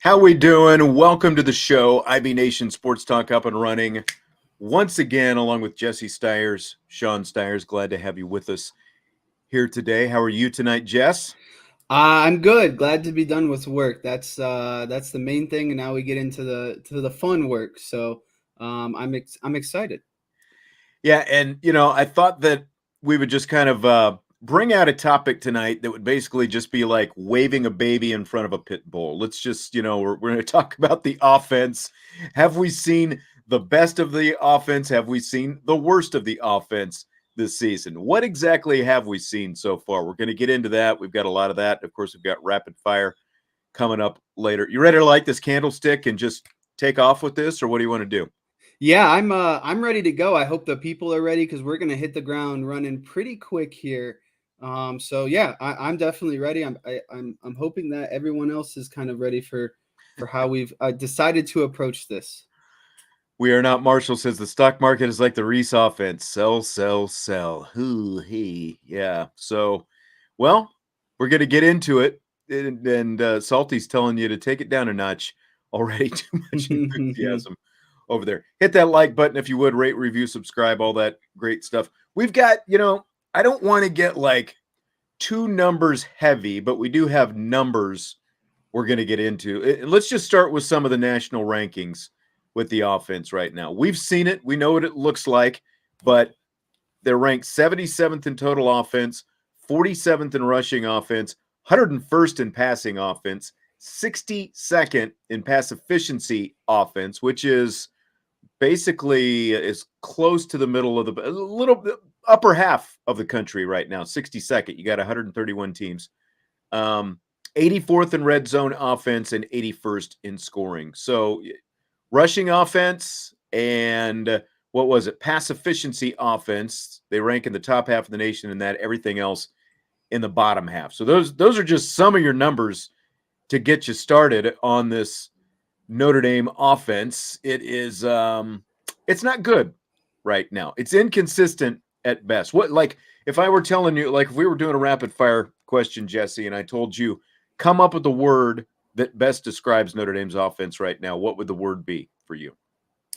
How we doing? Welcome to the show, IB Nation Sports Talk up and running once again, along with Jesse Stiers, Sean Stiers. Glad to have you with us here today. How are you tonight, Jess? I'm good. Glad to be done with work. That's the main thing, and now we get into the fun work. So I'm excited. Yeah, and I thought that we would just kind of bring out a topic tonight that would basically just be like waving a baby in front of a pit bull. Let's just, we're going to talk about the offense. Have we seen the best of the offense? Have we seen the worst of the offense this season? What exactly have we seen so far? We're going to get into that. We've got a lot of that. Of course, we've got rapid fire coming up later. You ready to light this candlestick and just take off with this, or what do you want to do? Yeah, I'm ready to go. I hope the people are ready because we're gonna hit the ground running pretty quick here. So yeah, I'm definitely ready. I'm hoping that everyone else is kind of ready for how we've decided to approach this. We are not Marshall says the stock market is like the Reese offense. Sell, sell, sell. Hoo hee. Yeah. So, well, we're going to get into it. And Salty's telling you to take it down a notch. Already too much enthusiasm over there. Hit that like button if you would, rate, review, subscribe, all that great stuff. We've got, I don't want to get like two numbers heavy, but we do have numbers we're going to get into. Let's just start with some of the national rankings with the offense right now. We've seen it, we know what it looks like, but they're ranked 77th in total offense, 47th in rushing offense, 101st in passing offense, 62nd in pass efficiency offense, which is basically as close to the middle of a little upper half of the country right now. 62nd. You got 131 teams. 84th in red zone offense and 81st in scoring. So rushing offense and what was it? Pass efficiency offense. They rank in the top half of the nation in that. Everything else in the bottom half. So those are just some of your numbers to get you started on this Notre Dame offense. It's not good right now. It's inconsistent at best. What, like, if I were telling you, like, if we were doing a rapid fire question, Jesse, and I told you come up with the word that best describes Notre Dame's offense right now, what would the word be for you?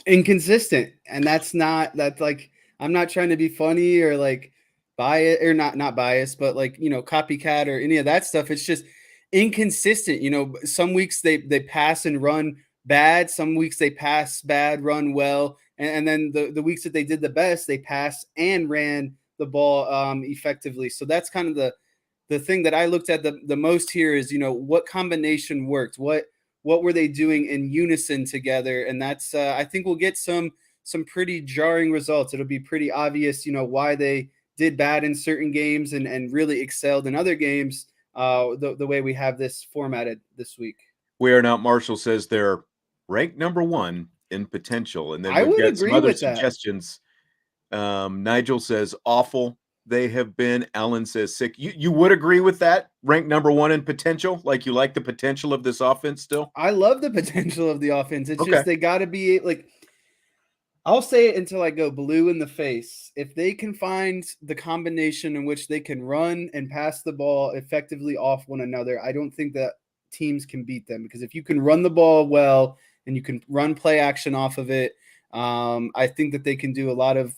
Inconsistent, and that's like, I'm not trying to be funny or like bias, or not biased, but like, copycat or any of that stuff. It's just inconsistent. Some weeks they pass and run bad, some weeks they pass bad, run well, and then the weeks that they did the best, they pass and ran the ball effectively. So that's kind of the thing that I looked at the most here is, what combination worked, what were they doing in unison together, and that's I think we'll get some pretty jarring results. It'll be pretty obvious, why they did bad in certain games and really excelled in other games, the way we have this formatted this week. We Are Not Marshall says they're ranked number one in potential. And then I we've would got some agree other with that. suggestions. Nigel says awful they have been. Alan says sick. You would agree with that? Ranked number one in potential? Like you like the potential of this offense still? I love the potential of the offense. It's Okay. just they got to be like, I'll say it until I go blue in the face. If they can find the combination in which they can run and pass the ball effectively off one another, I don't think that teams can beat them, because if you can run the ball well and you can run play action off of it, I think that they can do a lot of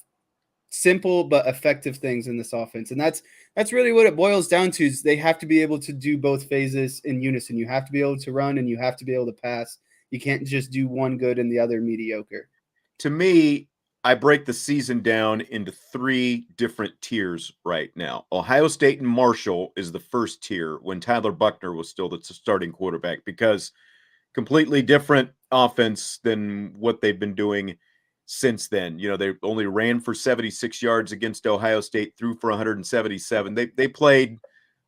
simple but effective things in this offense. And that's really what it boils down to, is they have to be able to do both phases in unison. You have to be able to run and you have to be able to pass. You can't just do one good and the other mediocre. To me, I break the season down into three different tiers right now. Ohio State and Marshall is the first tier when Tyler Buckner was still the starting quarterback, because completely different offense than what they've been doing since then. They only ran for 76 yards against Ohio State, threw for 177. They played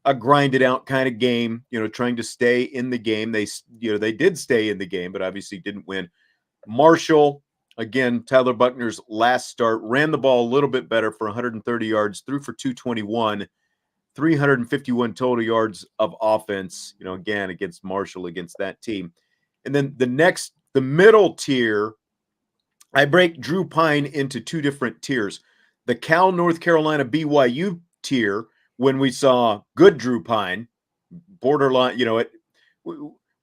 a grinded out kind of game, trying to stay in the game. They did stay in the game, but obviously didn't win. Marshall, again, Tyler Buckner's last start, ran the ball a little bit better for 130 yards, threw for 221, 351 total yards of offense, again, against Marshall, against that team. And then the middle tier, I break Drew Pine into two different tiers. The Cal, North Carolina, BYU tier, when we saw good Drew Pine, borderline,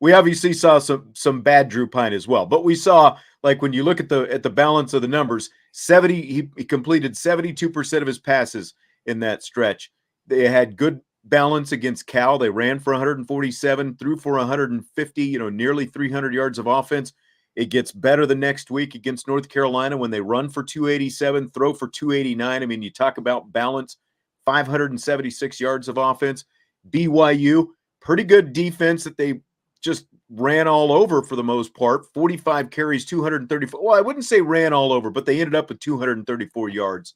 we obviously saw some bad Drew Pine as well, but we saw, like, when you look at the balance of the numbers, 70 he completed 72% of his passes in that stretch. They had good balance against Cal. They ran for 147, threw for 150, nearly 300 yards of offense. It gets better the next week against North Carolina when they run for 287, throw for 289. I mean, you talk about balance, 576 yards of offense. BYU, pretty good defense that they just ran all over for the most part. 45 carries, 234. Well, I wouldn't say ran all over, but they ended up with 234 yards.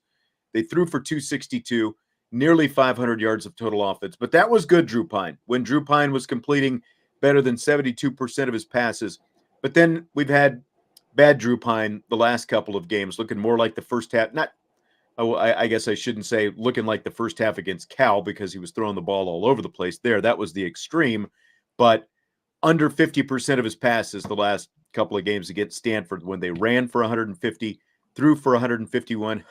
They threw for 262, nearly 500 yards of total offense. But that was good, Drew Pine, when Drew Pine was completing better than 72% of his passes. But then we've had bad Drew Pine the last couple of games, looking more like the first half. Not, I guess I shouldn't say looking like the first half against Cal, because he was throwing the ball all over the place there. That was the extreme. But under 50% of his passes the last couple of games against Stanford, when they ran for 150, threw for 151.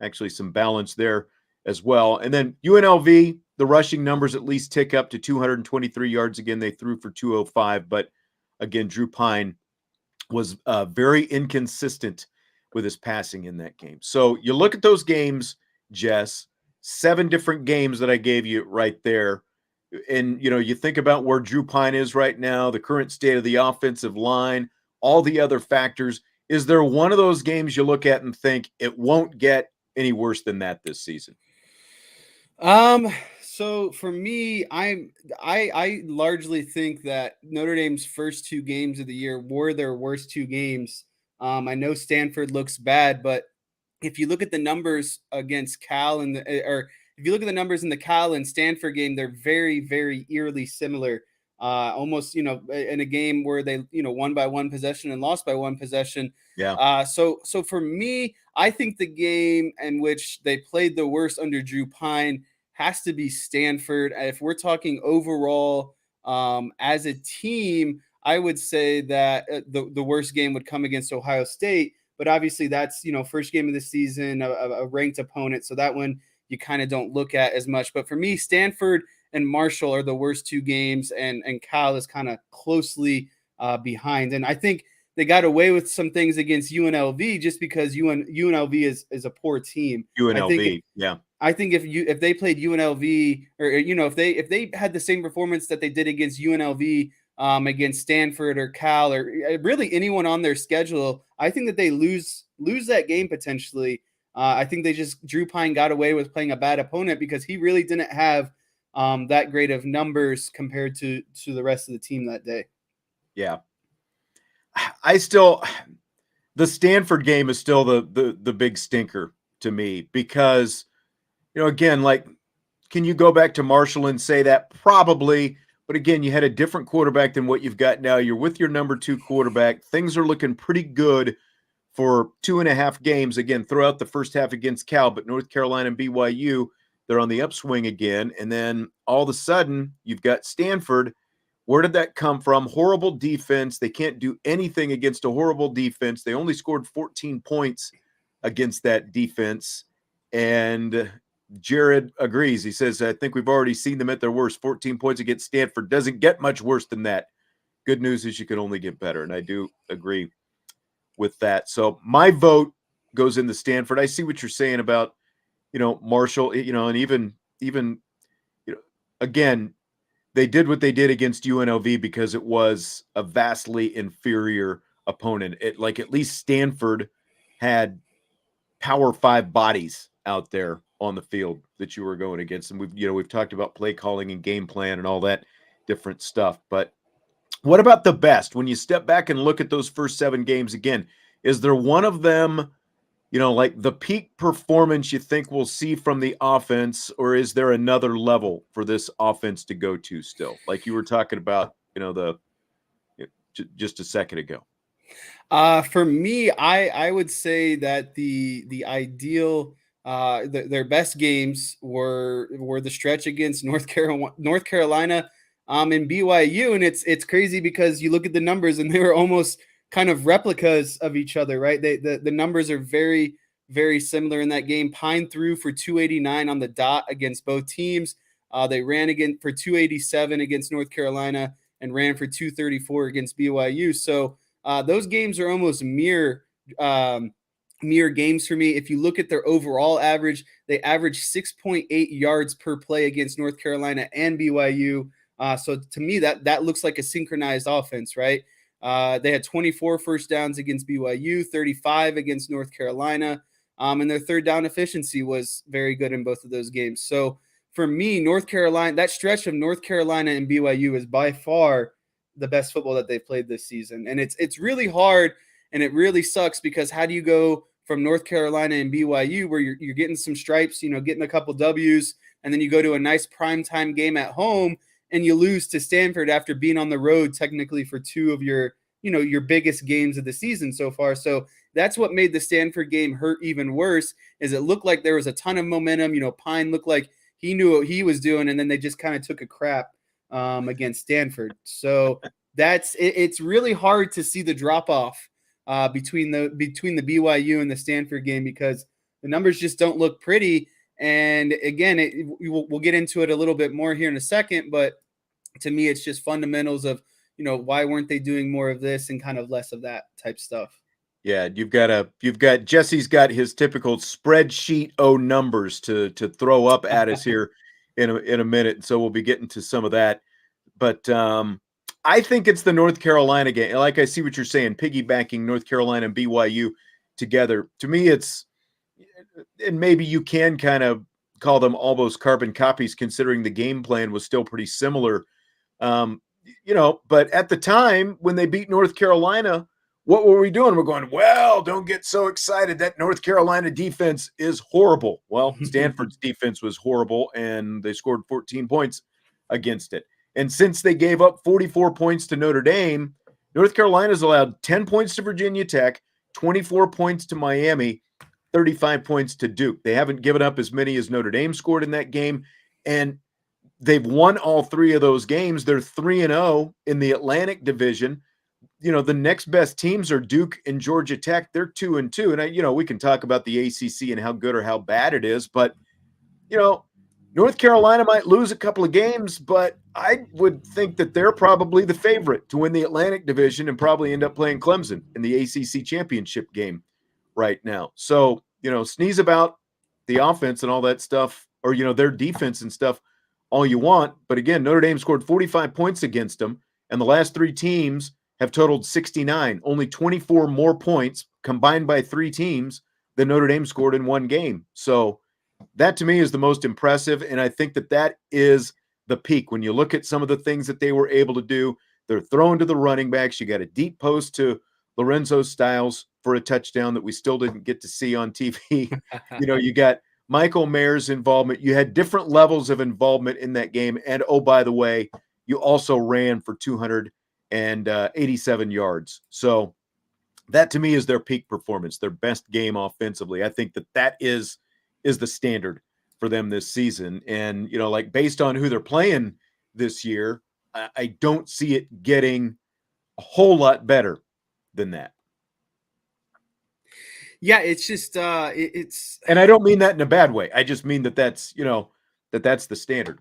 Actually, some balance there as well. And then UNLV, the rushing numbers at least tick up to 223 yards. Again, they threw for 205. But again, Drew Pine was very inconsistent with his passing in that game. So you look at those games, Jess, 7 different games that I gave you right there. And, you think about where Drew Pine is right now, the current state of the offensive line, all the other factors. Is there one of those games you look at and think it won't get any worse than that this season? So for me, I largely think that Notre Dame's first 2 games of the year were their worst 2 games. I know Stanford looks bad, but if you look at the numbers against Cal or if you look at the numbers in the Cal and Stanford game, they're very, very eerily similar. Almost, in a game where they, won by 1 possession and lost by 1 possession. Yeah. So for me, I think the game in which they played the worst under Drew Pine has to be Stanford. If we're talking overall, as a team, I would say that the worst game would come against Ohio State. But obviously, that's first game of the season, a ranked opponent, so that one you kind of don't look at as much. But for me, Stanford and Marshall are the worst 2 games, and Cal is kind of closely behind. And I think they got away with some things against UNLV just because UNLV is a poor team. UNLV, yeah. I think if they played UNLV, or if they had the same performance that they did against UNLV, against Stanford or Cal or really anyone on their schedule, I think that they lose that game potentially. I think Drew Pine got away with playing a bad opponent because he really didn't have that great of numbers compared to the rest of the team that day. Yeah. The Stanford game is still the big stinker to me because, again, like, can you go back to Marshall and say that? Probably. But again, you had a different quarterback than what you've got now. You're with your number 2 quarterback. Things are looking pretty good for 2.5 games. Again, throughout the first half against Cal, but North Carolina and BYU, they're on the upswing again. And then all of a sudden, you've got Stanford. Where did that come from? Horrible defense. They can't do anything against a horrible defense. They only scored 14 points against that defense. And Jared agrees. He says, I think we've already seen them at their worst. 14 points against Stanford doesn't get much worse than that. Good news is you can only get better. And I do agree with that. So my vote goes into Stanford. I see what you're saying about, Marshall, and even, again, they did what they did against UNLV because it was a vastly inferior opponent. At least Stanford had Power 5 bodies out there on the field that you were going against. And we've talked about play calling and game plan and all that different stuff. But what about the best? When you step back and look at those first 7 games again, is there one of them, like the peak performance you think we'll see from the offense, or is there another level for this offense to go to still? Like you were talking about, just a second ago. For me, I would say that the ideal their best games were the stretch against North Carolina, and BYU, and it's crazy because you look at the numbers and they were almost kind of replicas of each other, right? The numbers are very, very similar in that game. Pine threw for 289 on the dot against both teams. They ran again for 287 against North Carolina. and ran for 234 against BYU. So those games are almost mirror games for me. If you look at their overall average, they average 6.8 yards per play against North Carolina and BYU. So to me, that looks like a synchronized offense, right? They had 24 first downs against BYU, 35 against North Carolina, and their third down efficiency was very good in both of those games. So for me, North Carolina, that stretch of North Carolina and BYU is by far the best football that they've played this season, and it's really hard. And it really sucks because how do you go from North Carolina and BYU where you're getting some stripes, getting a couple W's, and then you go to a nice primetime game at home and you lose to Stanford after being on the road technically for two of your biggest games of the season so far. So that's what made the Stanford game hurt even worse, is it looked like there was a ton of momentum. Pine looked like he knew what he was doing, and then they just kind of took a crap against Stanford. So it's really hard to see the drop off between the BYU and the Stanford game because the numbers just don't look pretty. And again, we'll get into it a little bit more here in a second, but to me, it's just fundamentals of why weren't they doing more of this and kind of less of that type stuff. Yeah, you've got Jesse's got his typical spreadsheet numbers to throw up at us here in a minute, so we'll be getting to some of that. But I think it's the North Carolina game. Like I see what you're saying, piggybacking North Carolina and BYU together. To me, it's, and maybe you can kind of call them almost carbon copies, considering the game plan was still pretty similar. But at the time when they beat North Carolina, what were we doing? We're going, well, don't get so excited. That North Carolina defense is horrible. Well, Stanford's defense was horrible, and they scored 14 points against it. And since they gave up 44 points to Notre Dame, North Carolina's allowed 10 points to Virginia Tech, 24 points to Miami, 35 points to Duke. They haven't given up as many as Notre Dame scored in that game. And they've won all three of those games. They're 3-0 in the Atlantic Division. The next best teams are Duke and Georgia Tech. They're 2-2. And, we can talk about the ACC and how good or how bad it is. But, North Carolina might lose a couple of games, but I would think that they're probably the favorite to win the Atlantic Division and probably end up playing Clemson in the ACC championship game right now. So, sneeze about the offense and all that stuff, or, their defense and stuff all you want. But again, Notre Dame scored 45 points against them, and the last three teams have totaled 69, only 24 more points combined by three teams than Notre Dame scored in one game. So that to me is the most impressive, and I think that is the peak. When you look at some of the things that they were able to do, they're throwing to the running backs. You got a deep post to Lorenzo Styles for a touchdown that we still didn't get to see on TV. You got Michael Mayer's involvement. You had different levels of involvement in that game. And, oh, by the way, you also ran for 287 yards. So that to me is their peak performance, their best game offensively. I think that is the standard for them this season. And, based on who they're playing this year, I don't see it getting a whole lot better than that. Yeah, it's just it's, and I don't mean that in a bad way. I just mean that's the standard.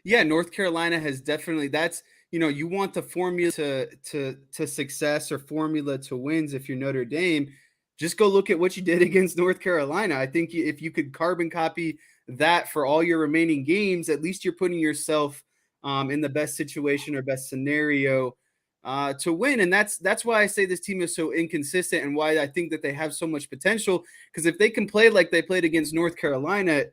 Yeah, North Carolina has definitely, that's, you want the formula to success or formula to wins. If you're Notre Dame, just go look at what you did against North Carolina. I think if you could carbon copy that for all your remaining games, at least you're putting yourself in the best situation or best scenario to win. And that's why I say this team is so inconsistent and why I think that they have so much potential. Because if they can play like they played against North Carolina,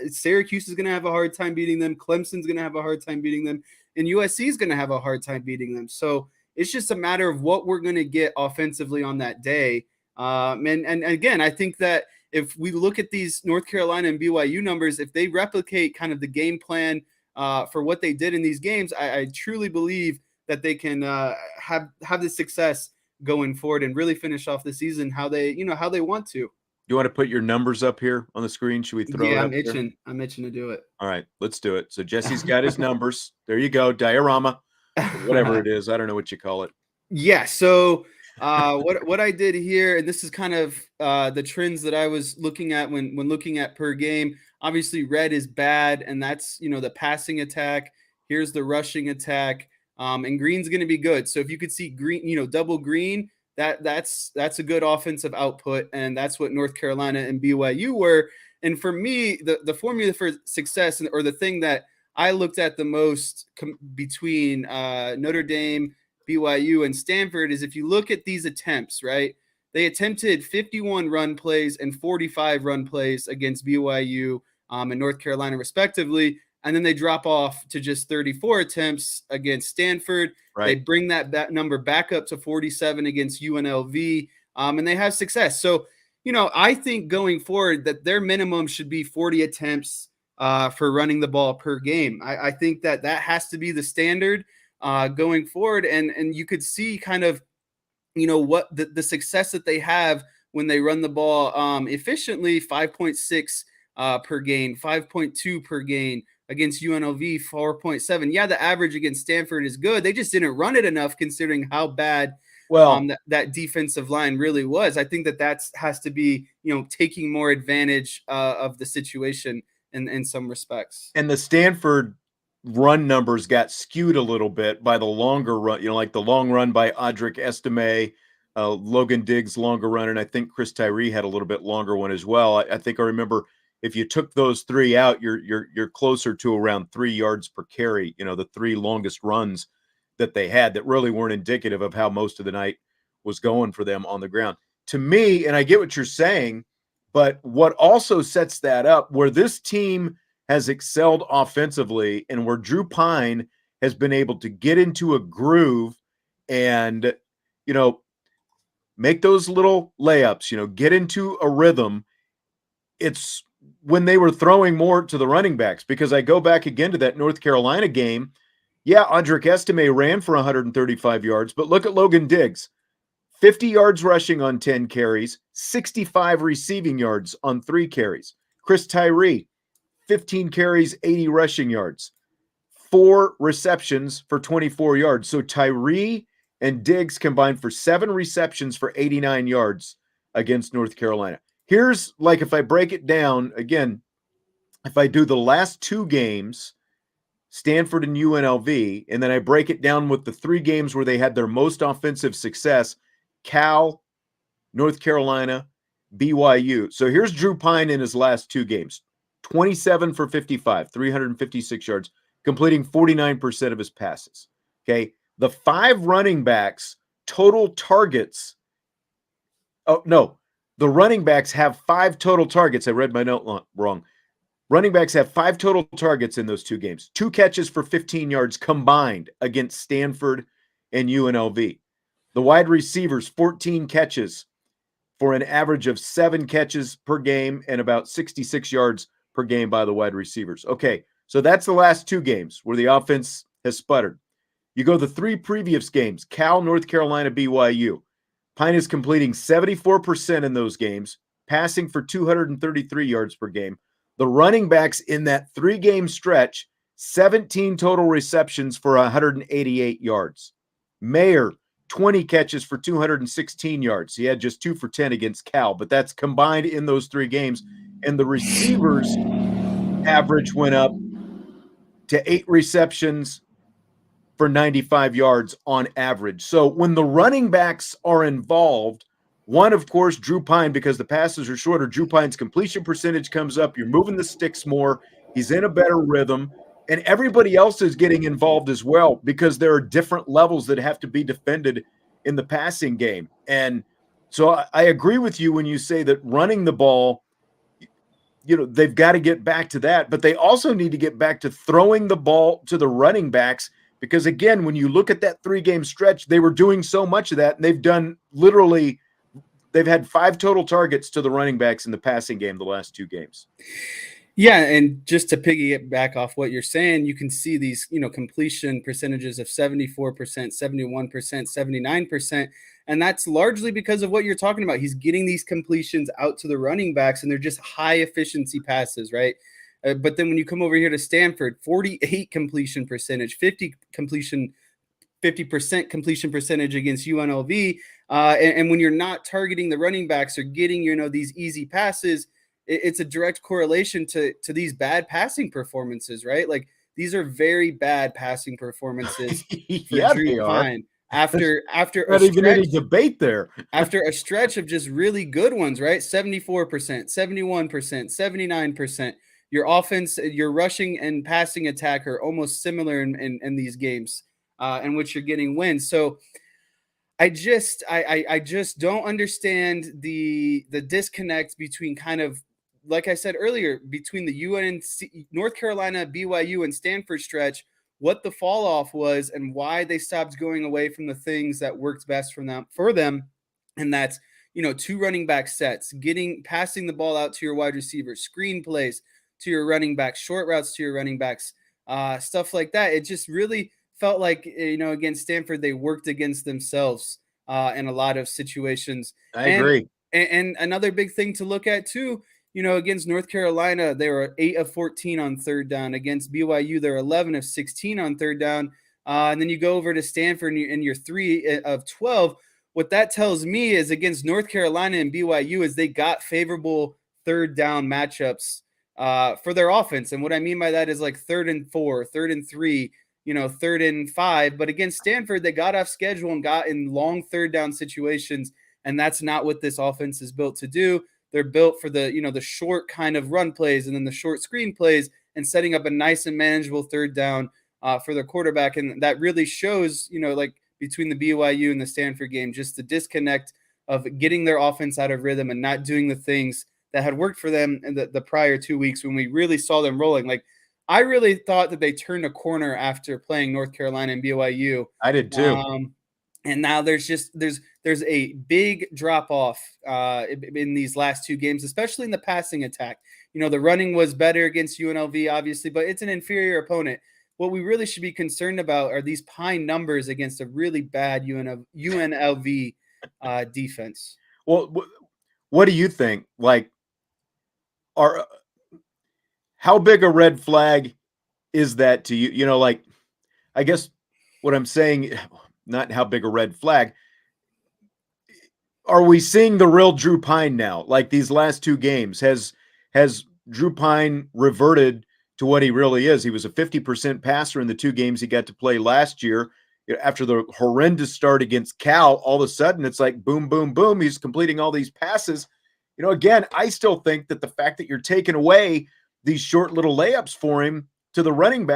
Syracuse is going to have a hard time beating them. Clemson's going to have a hard time beating them. And USC is going to have a hard time beating them. So it's just a matter of what we're going to get offensively on that day. And again, I think that if we look at these North Carolina and BYU numbers, if they replicate kind of the game plan for what they did in these games, I truly believe that they can have the success going forward and really finish off the season how they want to. You want to put your numbers up here on the screen? Should we throw it up? I'm itching. I'm itching to do it. All right, let's do it. So Jesse's got his numbers. There you go. Diorama, whatever it is. I don't know what you call it. Yeah. So what I did here, and this is kind of the trends that I was looking at when looking at per game. Obviously, red is bad, and that's the passing attack. Here's the rushing attack. And Green's going to be good. So if you could see Green, double Green, that's a good offensive output, and that's what North Carolina and BYU were. And for me, the formula for success, or the thing that I looked at the most between Notre Dame, BYU, and Stanford is if you look at these attempts, right? They attempted 51 run plays and 45 run plays against BYU and North Carolina, respectively. And then they drop off to just 34 attempts against Stanford. Right. They bring that number back up to 47 against UNLV, and they have success. So, I think going forward that their minimum should be 40 attempts for running the ball per game. I think that has to be the standard going forward. And you could see kind of, what the success that they have when they run the ball efficiently, 5.6 per game, 5.2 per game. Against UNLV, 4.7. Yeah, the average against Stanford is good. They just didn't run it enough considering how bad that defensive line really was. I think that has to be, taking more advantage of the situation in some respects. And the Stanford run numbers got skewed a little bit by the longer run, like the long run by Audric Estime, Logan Diggs' longer run, and I think Chris Tyree had a little bit longer one as well. I think I remember if you took those three out, you're closer to around 3 yards per carry. The three longest runs that they had that really weren't indicative of how most of the night was going for them on the ground. To me, and I get what you're saying, but what also sets that up, where this team has excelled offensively and where Drew Pine has been able to get into a groove and, make those little layups, get into a rhythm. It's when they were throwing more to the running backs, because I go back again to that North Carolina game. Yeah, Audric Estime ran for 135 yards, but look at Logan Diggs. 50 yards rushing on 10 carries, 65 receiving yards on 3 carries. Chris Tyree, 15 carries, 80 rushing yards, 4 receptions for 24 yards. So Tyree and Diggs combined for 7 receptions for 89 yards against North Carolina. Here's, like, if I break it down, again, if I do the last 2 games, Stanford and UNLV, and then I break it down with the 3 games where they had their most offensive success, Cal, North Carolina, BYU. So here's Drew Pine in his last 2 games. 27 for 55, 356 yards, completing 49% of his passes. Okay. The 5 running backs total targets. Oh, no. The running backs have 5 total targets. I read my note wrong. Running backs have 5 total targets in those 2 games. 2 catches for 15 yards combined against Stanford and UNLV. The wide receivers, 14 catches for an average of 7 catches per game and about 66 yards per game by the wide receivers. Okay, so that's the last 2 games where the offense has sputtered. You go the 3 previous games, Cal, North Carolina, BYU. Pine is completing 74% in those games, passing for 233 yards per game. The running backs in that 3-game stretch, 17 total receptions for 188 yards. Mayer, 20 catches for 216 yards. He had just 2 for 10 against Cal, but that's combined in those 3 games. And the receivers' average went up to 8 receptions for 95 yards on average. So when the running backs are involved, one, of course, Drew Pine, because the passes are shorter, Drew Pine's completion percentage comes up. You're moving the sticks more. He's in a better rhythm. And everybody else is getting involved as well, because there are different levels that have to be defended in the passing game. And so I agree with you when you say that running the ball, they've got to get back to that. But they also need to get back to throwing the ball to the running backs, because, again, when you look at that 3-game stretch, they were doing so much of that. And they've had 5 total targets to the running backs in the passing game the last 2 games. Yeah, and just to piggyback off what you're saying, you can see these, completion percentages of 74%, 71%, 79%, and that's largely because of what you're talking about. He's getting these completions out to the running backs, and they're just high efficiency passes, right? But then when you come over here to Stanford, 48 completion percentage, 50% completion percentage against UNLV, and when you're not targeting the running backs or getting these easy passes, it's a direct correlation to these bad passing performances, right? Like these are very bad passing performances for Yeah, Drew they are. Pine after a Not even stretch any debate there. after a stretch of just really good ones, right? 74%, 71%, 79%. Your offense, your rushing and passing attack are almost similar in these games in which you're getting wins. So I just don't understand the disconnect between kind of, like I said earlier, between the UNC, North Carolina, BYU, and Stanford stretch, what the fall off was and why they stopped going away from the things that worked best for them, and that's, two running back sets, passing the ball out to your wide receivers, screen plays to your running backs, short routes to your running backs, stuff like that. It just really felt like, against Stanford, they worked against themselves in a lot of situations. I And, agree. and another big thing to look at too, against North Carolina, they were 8 of 14 on third down. Against BYU, they're 11 of 16 on third down. And then you go over to Stanford and you're 3 of 12. What that tells me is against North Carolina and BYU is they got favorable third down matchups for their offense. And what I mean by that is like 3rd and 4, 3rd and 3, 3rd and 5. But against Stanford, they got off schedule and got in long third down situations. And that's not what this offense is built to do. They're built for the short kind of run plays and then the short screen plays and setting up a nice and manageable third down for their quarterback. And that really shows, like between the BYU and the Stanford game, just the disconnect of getting their offense out of rhythm and not doing the things that had worked for them in the prior 2 weeks when we really saw them rolling. Like, I really thought that they turned a corner after playing North Carolina and BYU. I did too. And now there's a big drop off in these last 2 games, especially in the passing attack. The running was better against UNLV, obviously, but it's an inferior opponent. What we really should be concerned about are these Pine numbers against a really bad UNLV defense. Well, what do you think? Like, how big a red flag is that to you? Like, I guess what I'm saying, not how big a red flag. Are we seeing the real Drew Pine now? Like these last 2 games, has Drew Pine reverted to what he really is? He was a 50% passer in the 2 games he got to play last year. After the horrendous start against Cal, all of a sudden it's like boom, boom, boom. He's completing all these passes. Again, I still think that the fact that you're taking away these short little layups for him to the running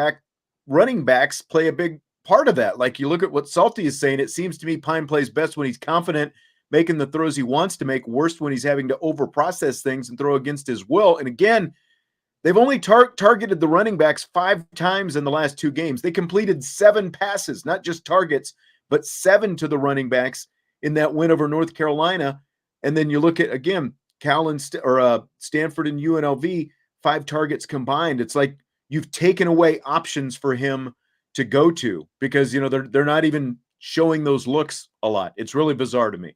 backs play a big part of that. Like you look at what Salty is saying, it seems to me Pine plays best when he's confident, making the throws he wants to make, worse when he's having to overprocess things and throw against his will. And again, they've only targeted the running backs 5 times in the last 2 games. They completed 7 passes, not just targets, but 7 to the running backs in that win over North Carolina. And then you look at, again, Cal and Stanford and UNLV, 5 targets combined. It's like you've taken away options for him to go to because, they're not even showing those looks a lot. It's really bizarre to me.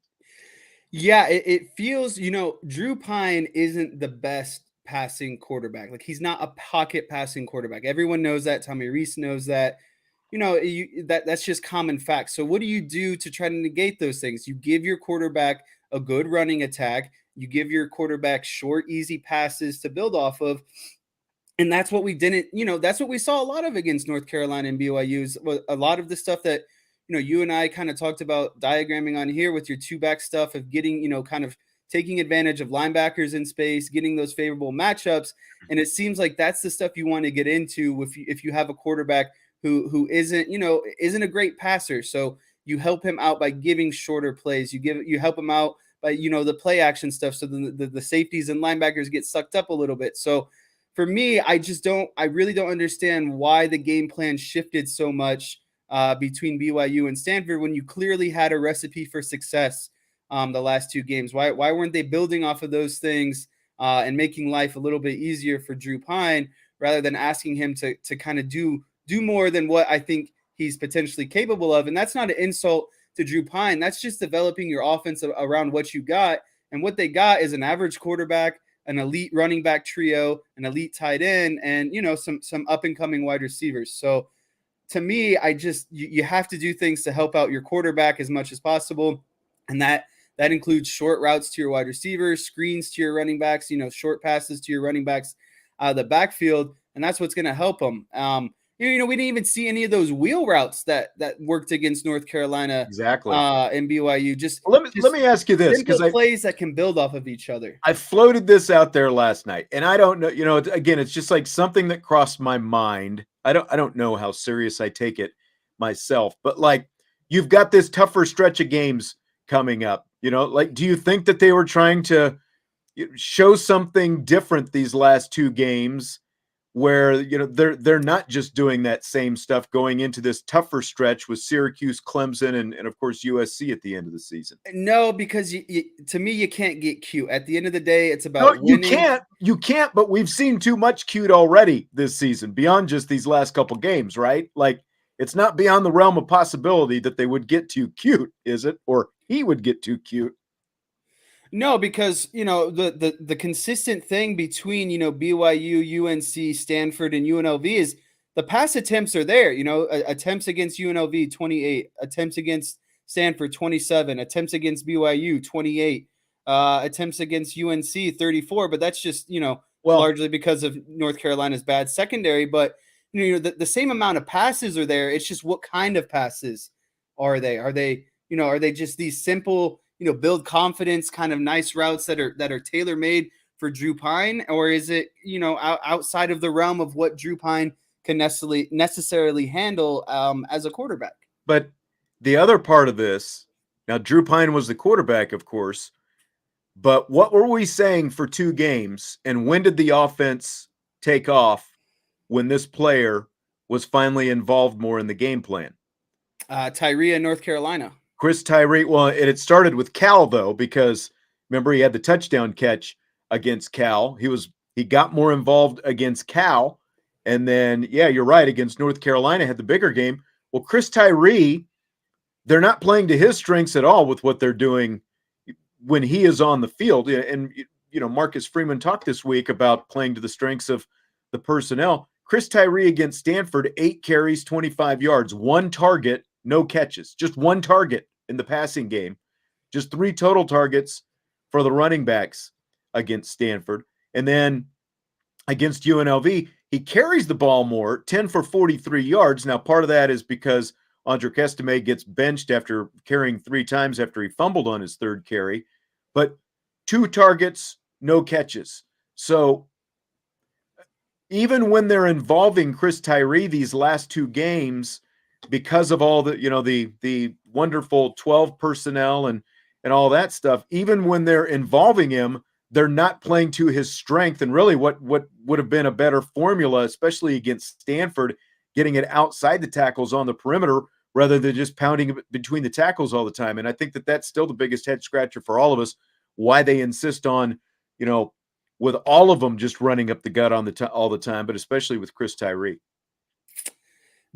Yeah, it feels, Drew Pine isn't the best passing quarterback. Like, he's not a pocket passing quarterback. Everyone knows that. Tommy Reese knows that. That's just common fact. So what do you do to try to negate those things? You give your quarterback a good running attack. You give your quarterback short, easy passes to build off of. And that's what we didn't, that's what we saw a lot of against North Carolina and BYU's. A lot of the stuff that, you and I kind of talked about diagramming on here with your 2-back stuff of getting, kind of taking advantage of linebackers in space, getting those favorable matchups. And it seems like that's the stuff you want to get into if you have a quarterback who isn't a great passer. So you help him out by giving shorter plays. You help him out by, the play action stuff. So the safeties and linebackers get sucked up a little bit. So for me, I really don't understand why the game plan shifted so much between BYU and Stanford when you clearly had a recipe for success the last 2 games. Why weren't they building off of those things and making life a little bit easier for Drew Pine rather than asking him to kind of do more than what I think he's potentially capable of? And that's not an insult to Drew Pine. That's just developing your offense around what you got. And what they got is an average quarterback, an elite running back trio, an elite tight end, and some up and coming wide receivers. So to me, you have to do things to help out your quarterback as much as possible, and that includes short routes to your wide receivers, screens to your running backs, short passes to your running backs out of the backfield, and that's what's going to help them. we didn't even see any of those wheel routes that worked against North Carolina Exactly. and BYU. Just Let me ask you this, because simple plays that can build off of each other. I floated this out there last night, and I don't know, again, it's just like something that crossed my mind. I don't know how serious I take it myself, but like, you've got this tougher stretch of games coming up. Like, do you think that they were trying to show something different these last two games, where they're not just doing that same stuff going into this tougher stretch with Syracuse, Clemson, and of course USC at the end of the season? No, because to me, you can't get cute. At the end of the day, it's No, about winning. you can't, but we've seen too much cute already this season beyond just these last couple games, right? Like, it's not beyond the realm of possibility that they would get too cute, is it? Or he would get too cute. No, because the consistent thing between BYU, UNC, Stanford, and UNLV is the pass attempts are there. Attempts against UNLV 28, attempts against Stanford 27, attempts against BYU 28, attempts against UNC 34. But that's just Well, largely because of North Carolina's bad secondary. But the same amount of passes are there. It's just what kind of passes are they? Are they just these simple, build confidence kind of nice routes that are tailor made for Drew Pine, or is it outside of the realm of what Drew Pine can necessarily handle as a quarterback? but the other part of this, now Drew Pine was the quarterback, of course, but what were we saying for two games, and when did the offense take off when this player was finally involved more in the game plan? Tyree in North Carolina. Chris Tyree. Well, it started with Cal, though, because remember, he had the touchdown catch against Cal. He got more involved against Cal, and then you're right, against North Carolina had the bigger game. Well, Chris Tyree, they're not playing to his strengths at all with what they're doing when he is on the field. And Marcus Freeman talked this week about playing to the strengths of the personnel. Chris Tyree against Stanford, 8 carries, 25 yards, 1 target, no catches, just 1 target in the passing game, just 3 total targets for the running backs against Stanford. And then against UNLV, he carries the ball more, 10 for 43 yards. Now, part of that is because Andre Estime gets benched after carrying 3 times after he fumbled on his third carry, but 2 targets, no catches. So even when they're involving Chris Tyree these last 2 games, because of all the the wonderful 12 personnel and all that stuff, even when they're involving him, they're not playing to his strength. And really, what would have been a better formula, especially against Stanford, getting it outside the tackles on the perimeter rather than just pounding it between the tackles all the time. And I think that that's still the biggest head scratcher for all of us. Why they insist on, with all of them just running up the gut on all the time, but especially with Chris Tyree.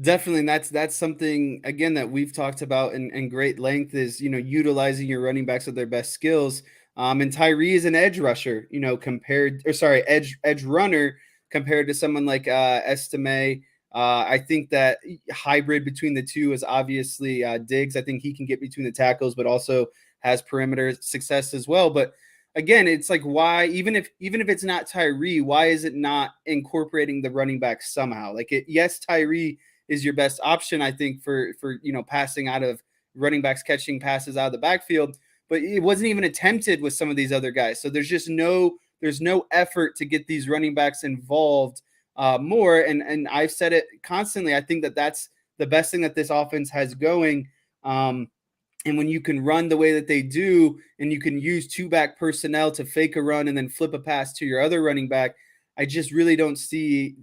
Definitely, and that's something again that we've talked about in great length is utilizing your running backs with their best skills. And Tyree is an edge rusher, edge runner compared to someone like Estime. I think that hybrid between the two is obviously Diggs. I think he can get between the tackles, but also has perimeter success as well. But again, it's like, why, even if it's not Tyree, why is it not incorporating the running back somehow? Yes, Tyree is your best option, I think, for passing out of running backs, catching passes out of the backfield, but it wasn't even attempted with some of these other guys. So there's no effort to get these running backs involved more. And I've said it constantly. I think that that's the best thing that this offense has going. And when you can run the way that they do, and you can use 2-back personnel to fake a run and then flip a pass to your other running back, I just really don't see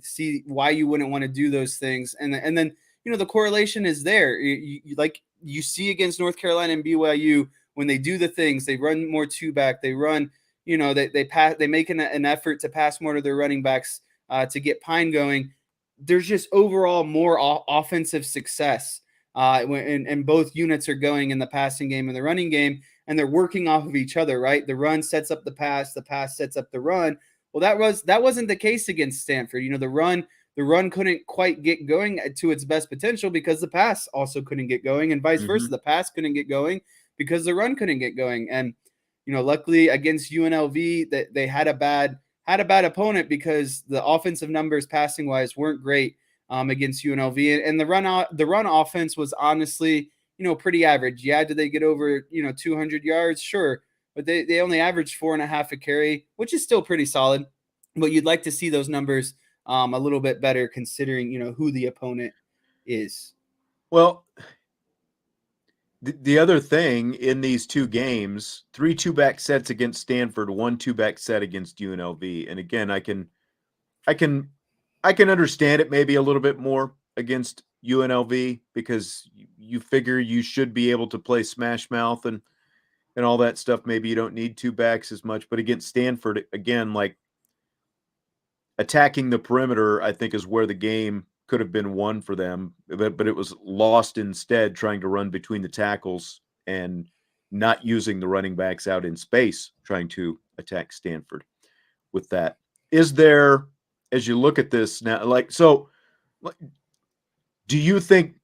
why you wouldn't want to do those things. And then the correlation is there. You see against North Carolina and BYU, when they do the things, they run more 2-back, they run, they pass, they make an effort to pass more to their running backs to get Pine going. There's just overall more offensive success and both units are going in the passing game and the running game, and they're working off of each other, right? The run sets up the pass sets up the run. Well, that wasn't the case against Stanford. The run couldn't quite get going to its best potential because the pass also couldn't get going, and vice versa. The pass couldn't get going because the run couldn't get going. And luckily against UNLV, that they had a bad opponent because the offensive numbers passing wise weren't great. against UNLV, and the run offense was honestly, pretty average. Yeah, did they get over 200 yards? Sure, but they only averaged 4.5 a carry, which is still pretty solid. But you'd like to see those numbers a little bit better, considering who the opponent is. Well, the other thing in these two games, 3 two-back sets against Stanford, 1 two-back set against UNLV. And again, I can understand it maybe a little bit more against UNLV because you figure you should be able to play smash mouth and all that stuff. Maybe you don't need two backs as much, but against Stanford, again, like attacking the perimeter, I think is where the game could have been won for them, but it was lost instead trying to run between the tackles and not using the running backs out in space trying to attack Stanford with that. Is there, as you look at this now, do you think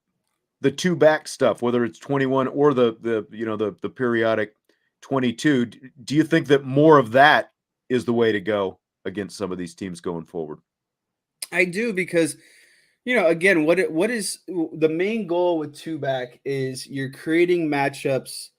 the two back stuff, whether it's 21 or the periodic 22, do you think that more of that is the way to go against some of these teams going forward? I do, because again, what is the main goal with two back is you're creating matchups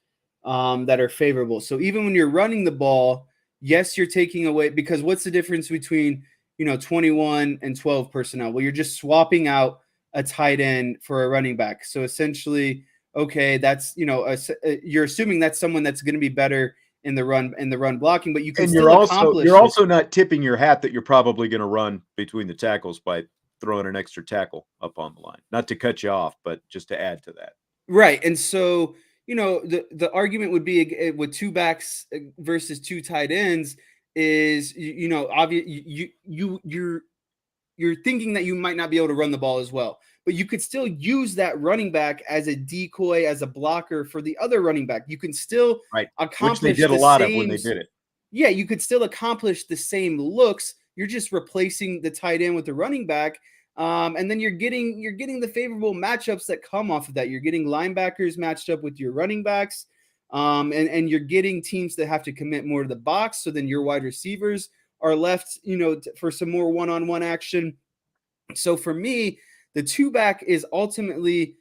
that are favorable. So even when you're running the ball, yes, you're taking away, because what's the difference between 21 and 12 personnel? Well, you're just swapping out a tight end for a running back. So essentially, okay, that's you're assuming that's someone that's going to be better in the run blocking, but you can still accomplish. You're also not tipping your hat that you're probably going to run between the tackles by throwing an extra tackle up on the line. Not to cut you off, but just to add to that. Right. And so, the argument would be with two backs versus two tight ends is, obvious. You're thinking that you might not be able to run the ball as well, but you could still use that running back as a decoy, as a blocker for the other running back. You can still accomplish, which they did a lot of when they did it. Yeah, you could still accomplish the same looks. You're just replacing the tight end with the running back. And then you're getting the favorable matchups that come off of that. You're getting linebackers matched up with your running backs, and you're getting teams that have to commit more to the box. So then your wide receivers are left, for some more one-on-one action. So for me, the two back is ultimately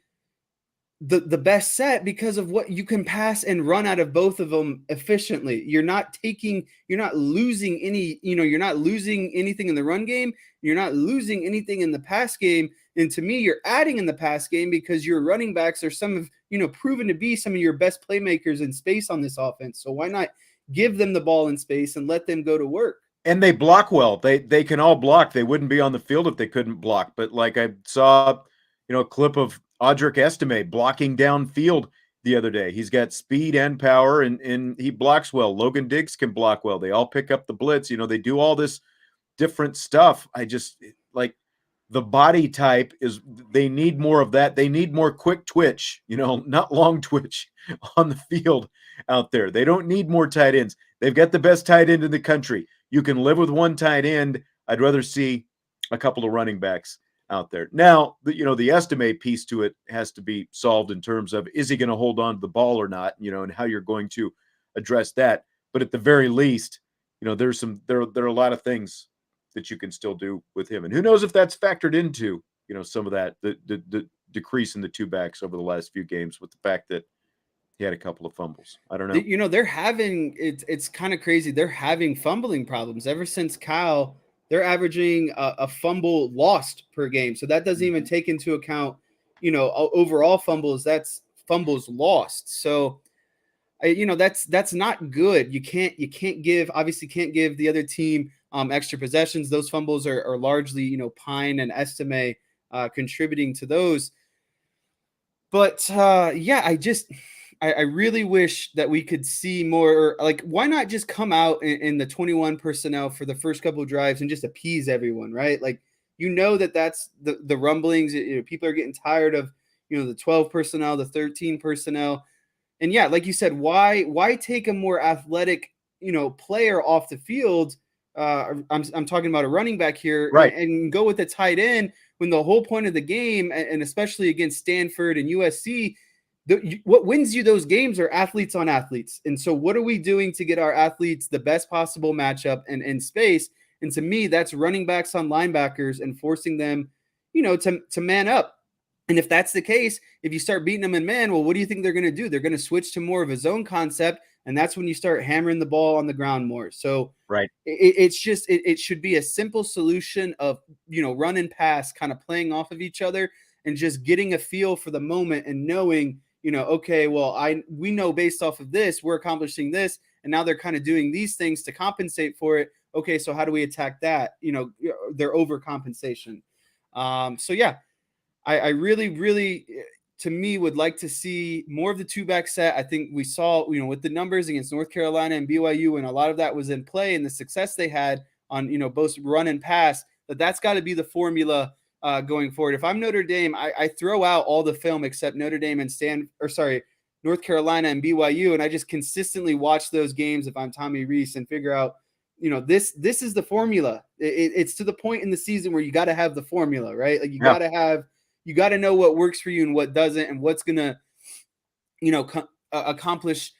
the best set because of what you can pass and run out of both of them efficiently. You're not losing any, you're not losing anything in the run game. You're not losing anything in the pass game. And to me, you're adding in the pass game because your running backs are some of, proven to be some of your best playmakers in space on this offense. So why not give them the ball in space and let them go to work? And they block well. They can all block. They wouldn't be on the field if they couldn't block. But like I saw, a clip of Audric Estime blocking downfield the other day. He's got speed and power, and he blocks well. Logan Diggs can block well. They all pick up the blitz. They do all this different stuff. I just like the body type is they need more of that. They need more quick twitch, not long twitch on the field out there. They don't need more tight ends. They've got the best tight end in the country. You can live with one tight end. I'd rather see a couple of running backs out there. Now, the estimate piece to it has to be solved in terms of, is he going to hold on to the ball or not, and how you're going to address that. But at the very least, there are a lot of things that you can still do with him. And who knows if that's factored into, some of that, the decrease in the two backs over the last few games with the fact that he had a couple of fumbles. I don't know. They're having, it's kind of crazy. They're having fumbling problems ever since Kyle. They're averaging a fumble lost per game. So that doesn't even take into account, overall fumbles. That's fumbles lost. So, that's not good. You can't give the other team extra possessions. Those fumbles are largely, Pine and Estime contributing to those. But I really wish that we could see more. Like, why not just come out in the 21 personnel for the first couple of drives and just appease everyone, right? Like, that's the rumblings. People are getting tired of, the 12 personnel, the 13 personnel. And yeah, like you said, why take a more athletic, player off the field? I'm talking about a running back here, right? And go with a tight end when the whole point of the game, and especially against Stanford and USC, what wins you those games are athletes on athletes. And so what are we doing to get our athletes the best possible matchup and in space? And to me, that's running backs on linebackers and forcing them, to man up. And if that's the case, if you start beating them in man, well, what do you think they're going to do? They're going to switch to more of a zone concept, and that's when you start hammering the ball on the ground more. So Right. it should be a simple solution of run and pass, kind of playing off of each other, and just getting a feel for the moment and knowing, okay, well, we know based off of this we're accomplishing this, and now they're kind of doing these things to compensate for it. Okay, so how do we attack that? Their overcompensation. So yeah, I really, really, to me, would like to see more of the two-back set. I think we saw, with the numbers against North Carolina and BYU, and a lot of that was in play, and the success they had on, both run and pass, that's got to be the formula going forward. If I'm Notre Dame, I throw out all the film except Notre Dame and North Carolina and BYU, and I just consistently watch those games if I'm Tommy Rees and figure out, this is the formula. It's to the point in the season where you got to have the formula, right? Like you got to know what works for you and what doesn't, and what's gonna, accomplish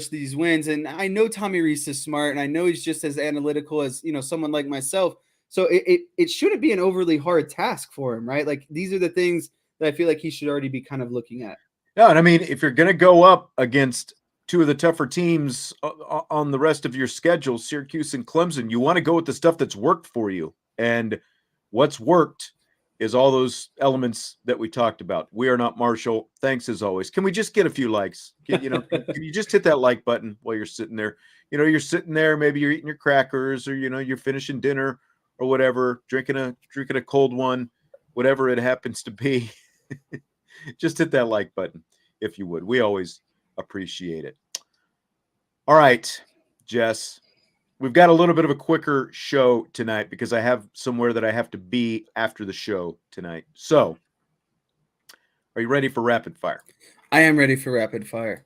these wins. And I know Tommy Rees is smart, and I know he's just as analytical as someone like myself. So it shouldn't be an overly hard task for him, right? Like these are the things that I feel like he should already be kind of looking at. Yeah, and I mean, if you're going to go up against two of the tougher teams on the rest of your schedule, Syracuse and Clemson, you want to go with the stuff that's worked for you. And what's worked is all those elements that we talked about. We are not Marshall. Thanks as always. Can we just get a few likes? Can you just hit that like button while you're sitting there? You're sitting there, maybe you're eating your crackers, or you're finishing dinner or whatever, drinking a cold one, whatever it happens to be. Just hit that like button if you would. We always appreciate it. All right, Jess, we've got a little bit of a quicker show tonight because I have somewhere that I have to be after the show tonight. So, are you ready for rapid fire? I am ready for rapid fire.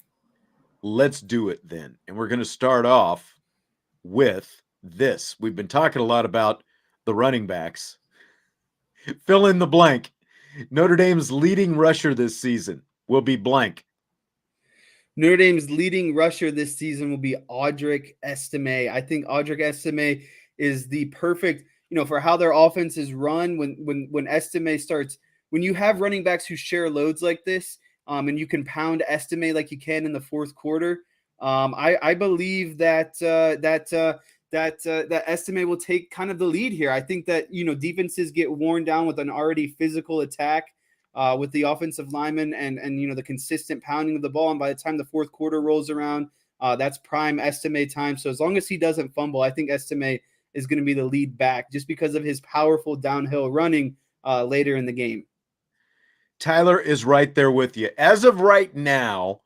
Let's do it then. And we're going to start off with this. We've been talking a lot about the running backs. Fill in the blank. Notre Dame's leading rusher this season will be blank. Notre Dame's leading rusher this season will be Audric Estime. I think Audric Estime is the perfect, for how their offense is run. When Estime starts, when you have running backs who share loads like this, and you can pound Estime like you can in the fourth quarter, I believe that Estime will take kind of the lead here. I think that defenses get worn down with an already physical attack. With the offensive linemen and the consistent pounding of the ball. And by the time the fourth quarter rolls around, that's prime Estime time. So as long as he doesn't fumble, I think Estime is going to be the lead back just because of his powerful downhill running later in the game. Tyler is right there with you. As of right now,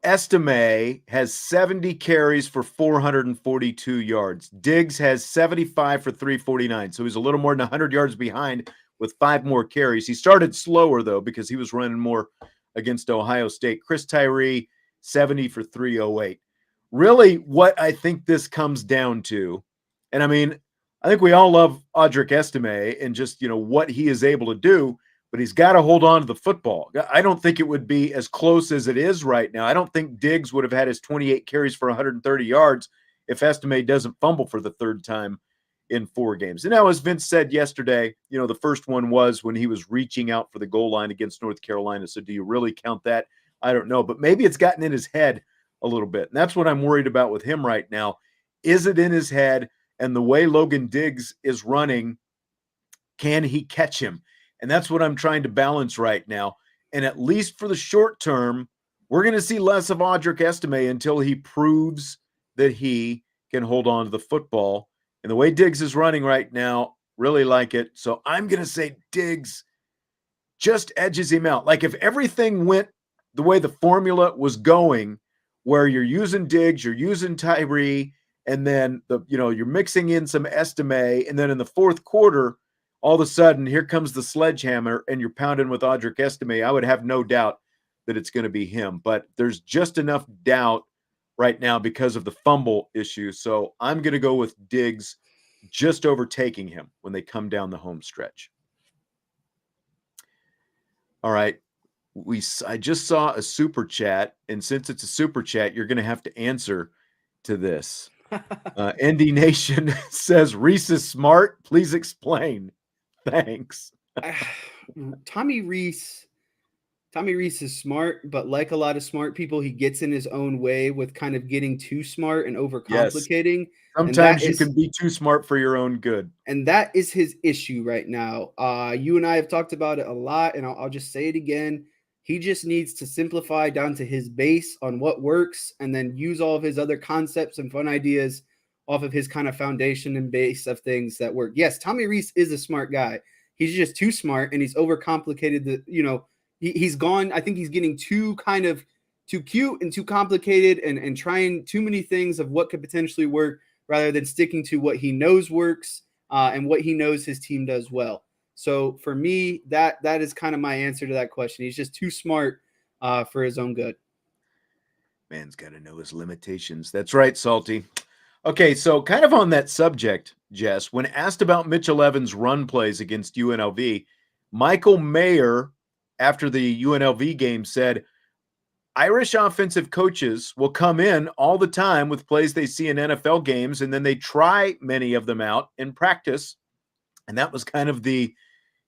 Estime has 70 carries for 442 yards. Diggs has 75 for 349. So he's a little more than 100 yards behind with 5 more carries. He started slower, though, because he was running more against Ohio State. Chris Tyree, 70 for 308. Really, what I think this comes down to, and I mean, I think we all love Audric Estime and just, what he is able to do, but he's got to hold on to the football. I don't think it would be as close as it is right now. I don't think Diggs would have had his 28 carries for 130 yards if Estime doesn't fumble for the third time in 4 games. And now, as Vince said yesterday, the first one was when he was reaching out for the goal line against North Carolina. So do you really count that? I don't know. But maybe it's gotten in his head a little bit. And that's what I'm worried about with him right now. Is it in his head? And the way Logan Diggs is running, can he catch him? And that's what I'm trying to balance right now. And at least for the short term, we're going to see less of Audric Estime until he proves that he can hold on to the football. And the way Diggs is running right now, really like it. So I'm going to say Diggs just edges him out. Like if everything went the way the formula was going, where you're using Diggs, you're using Tyree, and then you're mixing in some Estime, and then in the fourth quarter, all of a sudden, here comes the sledgehammer, and you're pounding with Audric Estime, I would have no doubt that it's going to be him. But there's just enough doubt right now because of the fumble issue. So I'm going to go with Diggs just overtaking him when they come down the home stretch. All right. I just saw a super chat, and since it's a super chat, you're going to have to answer to this. ND Nation says, Reese is smart. Please explain. Thanks. Tommy Reese. Tommy Reese is smart, but like a lot of smart people, he gets in his own way with kind of getting too smart and Yes. overcomplicating, and that Sometimes you is can be too smart for your own good. his issue right now. You and I have talked about it a lot, and I'll just say it again. He just needs to simplify down to his base on what works, and then use all of his other concepts and fun ideas off of his kind of foundation and base of things that work. Yes, Tommy Reese is a smart guy. He's just too smart, and he's overcomplicated. He's gone. I think he's getting too cute and too complicated, and trying too many things of what could potentially work rather than sticking to what he knows works and what he knows his team does well. So for me, that is kind of my answer to that question. He's just too smart for his own good. Man's got to know his limitations. That's right, Salty. Okay, so kind of on that subject, Jess, when asked about Mitchell Evans' run plays against UNLV, Michael Mayer, after the UNLV game, said Irish offensive coaches will come in all the time with plays they see in NFL games, and then they try many of them out in practice. And that was kind of the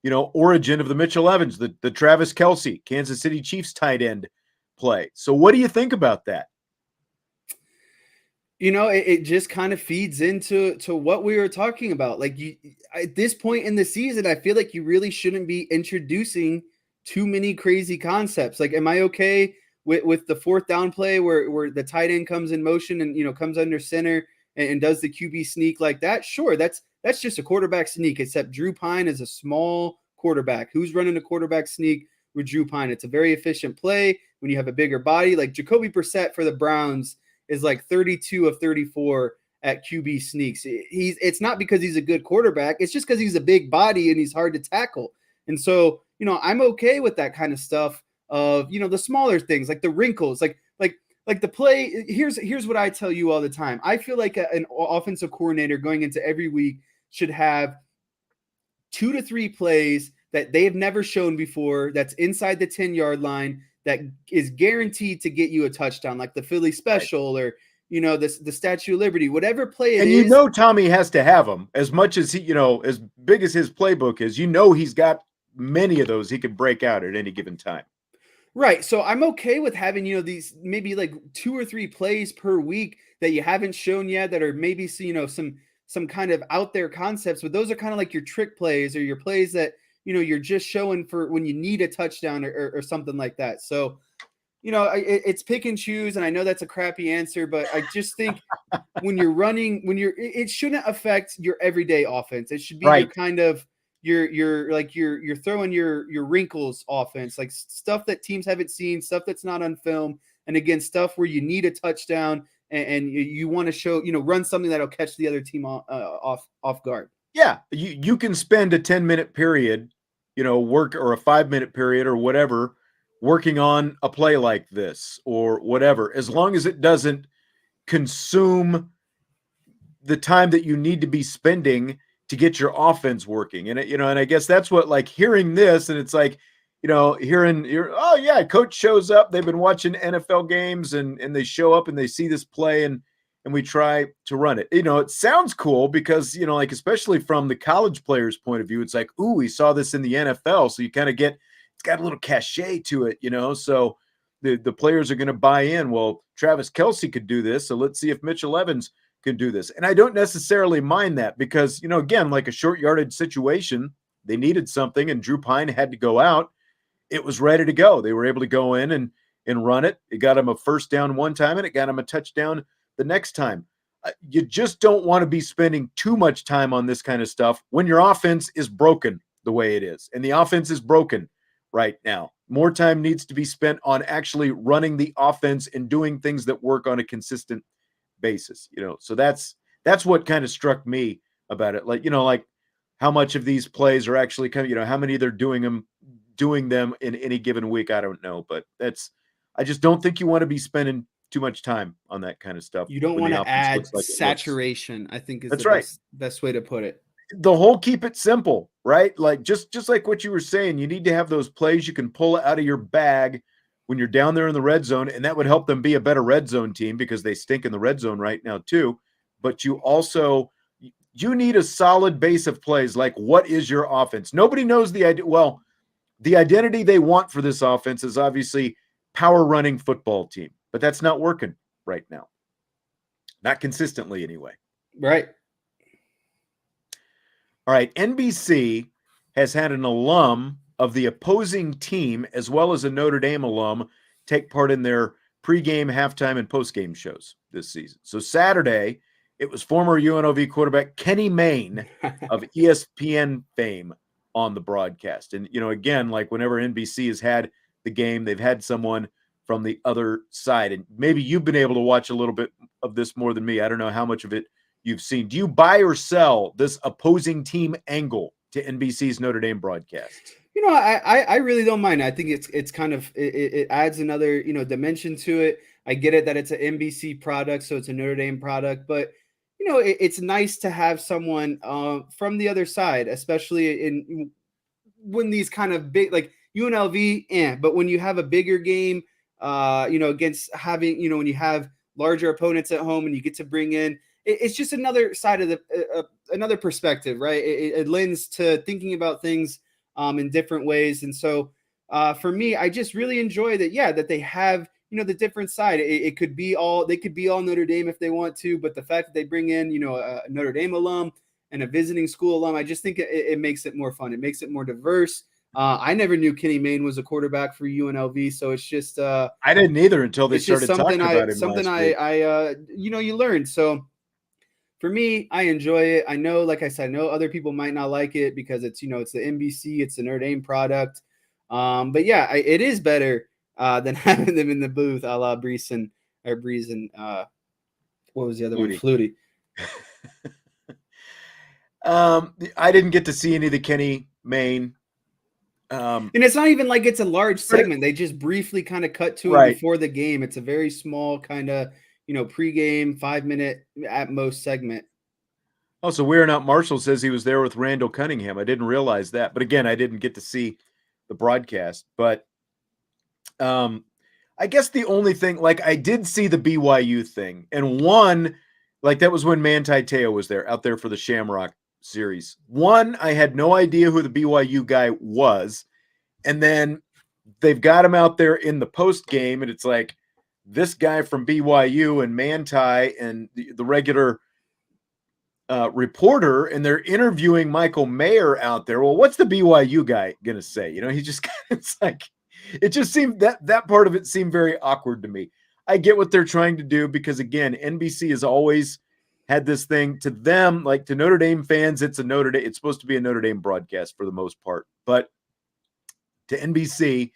origin of the Mitchell Evans, the Travis Kelce, Kansas City Chiefs tight end play. So what do you think about that? It just kind of feeds into what we were talking about. Like, at this point in the season, I feel like you really shouldn't be introducing too many crazy concepts. Like, am I okay with the fourth down play where the tight end comes in motion and comes under center and does the QB sneak like that? Sure, that's just a quarterback sneak. Except Drew Pine is a small quarterback. Who's running a quarterback sneak with Drew Pine? It's a very efficient play when you have a bigger body. Like Jacoby Brissett for the Browns is like 32 of 34 at QB sneaks. It's not because he's a good quarterback. It's just because he's a big body and he's hard to tackle. And so, I'm okay with that kind of stuff of, the smaller things like the wrinkles, like the play. Here's what I tell you all the time. I feel like an offensive coordinator going into every week should have 2 to 3 plays that they have never shown before that's inside the 10-yard line that is guaranteed to get you a touchdown, like the Philly special or the Statue of Liberty, whatever play it and is. Tommy has to have them as much as he, as big as his playbook is. He's got many of those he could break out at any given time. Right. So I'm okay with having, these maybe like 2 or 3 plays per week that you haven't shown yet that are maybe, some kind of out there concepts, but those are kind of like your trick plays or your plays that, you're just showing for when you need a touchdown or something like that. So, it's pick and choose. And I know that's a crappy answer, but I just think it shouldn't affect your everyday offense. It should be right. your kind of, you're throwing your wrinkles offense, like stuff that teams haven't seen, stuff that's not on film. And again, stuff where you need a touchdown and you want to show, run something that'll catch the other team off guard. Yeah. You can spend a 10-minute period, work or a 5-minute period or whatever, working on a play like this or whatever, as long as it doesn't consume the time that you need to be spending to get your offense working. And and I guess that's what, like, hearing this, and it's like, oh yeah, coach shows up, they've been watching NFL games and they show up and they see this play and we try to run it. It sounds cool because, like, especially from the college player's point of view, it's like, ooh, we saw this in the NFL. So you kind of it's got a little cachet to it, so the players are going to buy in. Well, Travis Kelce could do this. So let's see if Mitchell Evans can do this. And I don't necessarily mind that because, again, like a short yardage situation, they needed something and Drew Pine had to go out. It was ready to go. They were able to go in and run it. It got him a first down one time and it got him a touchdown the next time. You just don't want to be spending too much time on this kind of stuff when your offense is broken the way it is. And the offense is broken right now. More time needs to be spent on actually running the offense and doing things that work on a consistent basis. So that's what kind of struck me about it. Like how much of these plays are actually coming, how many they're doing them in any given week. I don't know, but I just don't think you want to be spending too much time on that kind of stuff. You don't want to add saturation, I think is that's the right. best way to put it. The whole keep it simple, right? Like just like what you were saying, you need to have those plays you can pull out of your bag when you're down there in the red zone, and that would help them be a better red zone team because they stink in the red zone right now too. But you you need a solid base of plays. Like, what is your offense? Nobody knows the idea. Well, the identity they want for this offense is obviously power running football team, but that's not working right now. Not consistently, anyway. Right. All right. NBC has had an alum of the opposing team, as well as a Notre Dame alum, take part in their pregame, halftime, and postgame shows this season. So Saturday, it was former UNLV quarterback Kenny Mayne of ESPN fame on the broadcast. And, again, like whenever NBC has had the game, they've had someone from the other side. And maybe you've been able to watch a little bit of this more than me. I don't know how much of it you've seen. Do you buy or sell this opposing team angle to NBC's Notre Dame broadcast? I really don't mind. I think it's kind of it adds another dimension to it. I get it that it's an NBC product, so it's a Notre Dame product, but it's nice to have someone from the other side, especially when these kind of big, like UNLV, but when you have a bigger game, against having when you have larger opponents at home and you get to bring in. It's just another side of another perspective, right? It lends to thinking about things in different ways. And so for me, I just really enjoy that they have, the different side. They could be all Notre Dame if they want to, but the fact that they bring in, a Notre Dame alum and a visiting school alum, I just think it makes it more fun. It makes it more diverse. I never knew Kenny Mayne was a quarterback for UNLV, so it's just I didn't either until they started talking about him. Something you learn. So for me, I enjoy it. I know, like I said, I know other people might not like it because it's it's the NBC, it's the Notre Dame product. But yeah, it is better than having them in the booth, a la Breeze and what was the other one? Flutie. I didn't get to see any of the Kenny Mayne. And it's not even like it's a large segment. They just briefly kind of cut to it before the game. It's a very small kind of, pregame 5-minute at most segment. Oh, so We're Not Marshall says he was there with Randall Cunningham. I didn't realize that. But again, I didn't get to see the broadcast. But I guess the only thing, like I did see the BYU thing. And one, like that was when Manti Te'o was there, out there for the Shamrock series. One, I had no idea who the BYU guy was. And then they've got him out there in the post game, and it's like this guy from BYU and Manti and the regular reporter, and they're interviewing Michael Mayer out there. Well, what's the BYU guy going to say? He just it's like it just seemed that part of it seemed very awkward to me. I get what they're trying to do because, again, NBC has always had this thing to them, like to Notre Dame fans, it's supposed to be a Notre Dame broadcast for the most part. But to NBC,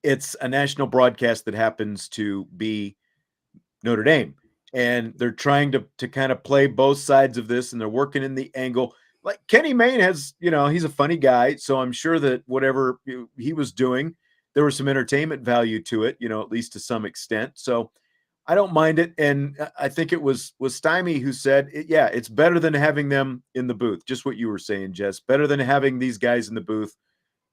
it's a national broadcast that happens to be Notre Dame. And they're trying to kind of play both sides of this, and they're working in the angle. Like Kenny Mayne has, he's a funny guy. So I'm sure that whatever he was doing, there was some entertainment value to it, at least to some extent. So I don't mind it. And I think it was Stymie who said, it's better than having them in the booth. Just what you were saying, Jess. Better than having these guys in the booth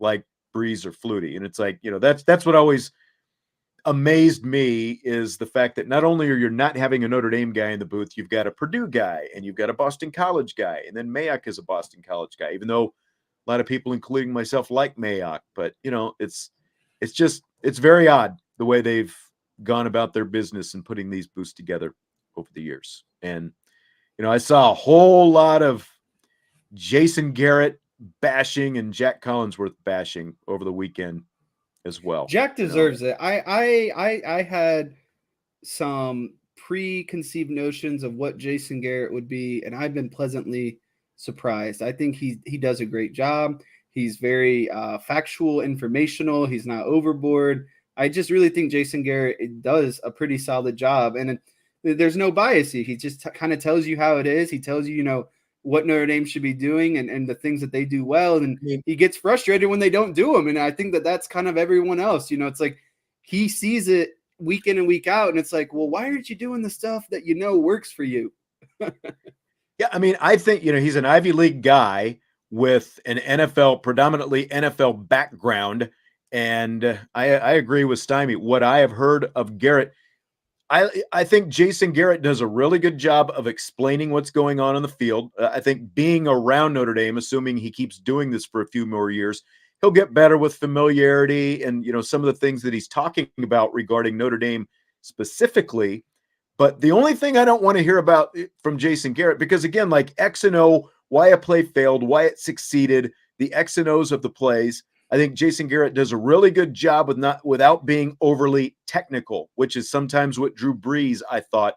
like Breeze or Flutie. And it's like, that's what always amazed me is the fact that not only are you not having a Notre Dame guy in the booth, you've got a Purdue guy and you've got a Boston College guy. And then Mayock is a Boston College guy, even though a lot of people, including myself, like Mayock. But, it's very odd the way they've gone about their business and putting these booths together over the years. And, I saw a whole lot of Jason Garrett bashing and Jack Collinsworth bashing over the weekend as well. Jack deserves it. I had some preconceived notions of what Jason Garrett would be, and I've been pleasantly surprised. I think he does a great job. He's very factual, informational. He's not overboard. I just really think Jason Garrett does a pretty solid job, and there's no bias. He just kind of tells you how it is. He tells you, what Notre Dame should be doing and the things that they do well. And he gets frustrated when they don't do them. And I think that's kind of everyone else. It's like he sees it week in and week out. And it's like, well, why aren't you doing the stuff that works for you? Yeah, I mean, I think, he's an Ivy League guy with an predominantly NFL background. And I agree with Stymie. What I have heard of Garrett, I think Jason Garrett does a really good job of explaining what's going on the field. I think being around Notre Dame, assuming he keeps doing this for a few more years, he'll get better with familiarity and some of the things that he's talking about regarding Notre Dame specifically. But the only thing I don't want to hear about from Jason Garrett, because again, like X and O, why a play failed, why it succeeded, the X and O's of the plays. I think Jason Garrett does a really good job without being overly technical, which is sometimes what Drew Brees, I thought,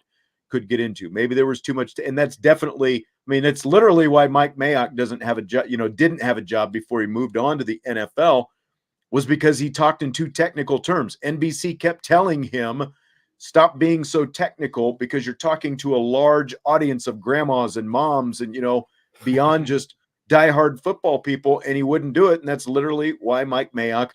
could get into. Maybe there was too much, and that's definitely. I mean, it's literally why Mike Mayock doesn't have a job. Didn't have a job before he moved on to the NFL, was because he talked in too technical terms. NBC kept telling him, stop being so technical because you're talking to a large audience of grandmas and moms and beyond just diehard football people, and he wouldn't do it. And that's literally why Mike Mayock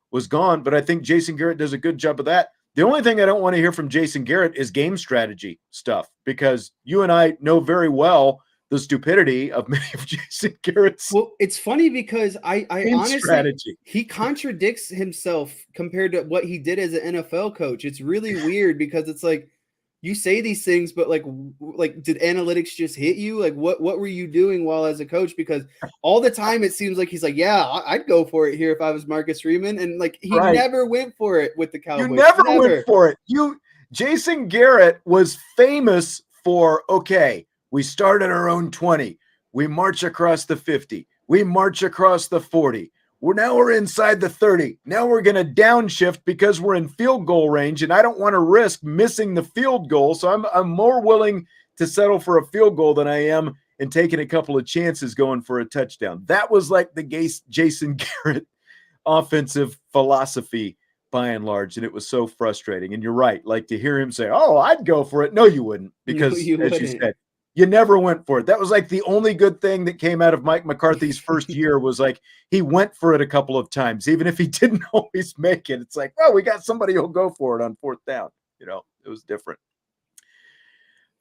was gone. But I think Jason Garrett does a good job of that. The only thing I don't want to hear from Jason Garrett is game strategy stuff, because you and I know very well the stupidity of many of Jason Garrett's. Well, it's funny because I honestly strategy. He contradicts himself compared to what he did as an NFL coach. It's really weird because it's like you say these things, but like did analytics just hit you? Like what were you doing while as a coach? Because all the time it seems like he's like, yeah, I'd go for it here if I was Marcus Freeman, and like he never went for it with the Cowboys. You never went for it. Jason Garrett was famous for, okay, we start at our own 20. We march across the 50. We march across the 40. We're inside the 30. Now we're going to downshift because we're in field goal range, and I don't want to risk missing the field goal. So I'm more willing to settle for a field goal than I am in taking a couple of chances going for a touchdown. That was like the Jason Garrett offensive philosophy by and large, and it was so frustrating. And you're right, like to hear him say, "Oh, I'd go for it." No, you wouldn't, because as you said, you never went for it. That was like the only good thing that came out of Mike McCarthy's first year was like he went for it a couple of times, even if he didn't always make it. It's like, well, we got somebody who'll go for it on fourth down. It was different.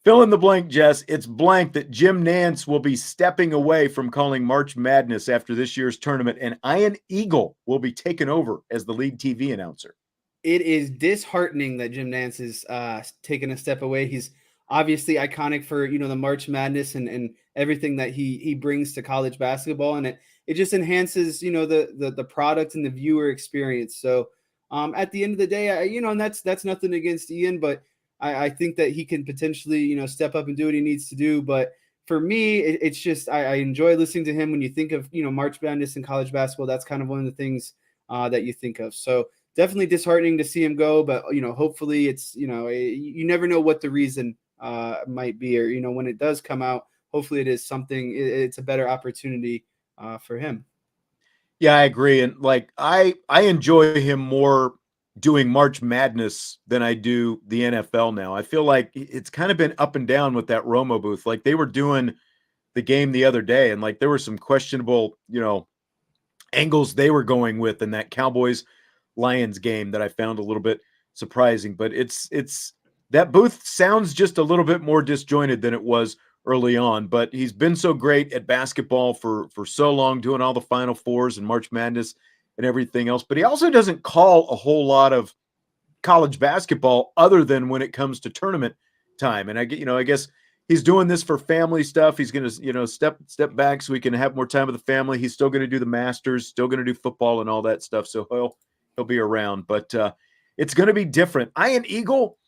Fill in the blank, Jess. It's blank that Jim Nantz will be stepping away from calling March Madness after this year's tournament, and Ian Eagle will be taken over as the lead TV announcer. It is disheartening that Jim Nantz is taking a step away. He's obviously iconic for the March Madness and everything that he brings to college basketball, and it just enhances the product and the viewer experience. So at the end of the day, and that's nothing against Ian, but I think that he can potentially step up and do what he needs to do. But for me, it's just I enjoy listening to him. When you think of March Madness and college basketball, that's kind of one of the things that you think of. So definitely disheartening to see him go, but hopefully it's you never know what the reason might be, or when it does come out, hopefully it is something. It's a better opportunity for him. Yeah, I agree, and like I enjoy him more doing March Madness than I do the NFL now. I feel like it's kind of been up and down with that Romo booth. Like they were doing the game the other day, and like there were some questionable, angles they were going with in that Cowboys Lions game that I found a little bit surprising. But it's that booth sounds just a little bit more disjointed than it was early on. But he's been so great at basketball for so long, doing all the Final Fours and March Madness and everything else. But he also doesn't call a whole lot of college basketball other than when it comes to tournament time. And I guess he's doing this for family stuff. He's going to, step back so we can have more time with the family. He's still going to do the Masters, still going to do football and all that stuff. So he'll be around, but it's going to be different. Ian Eagle,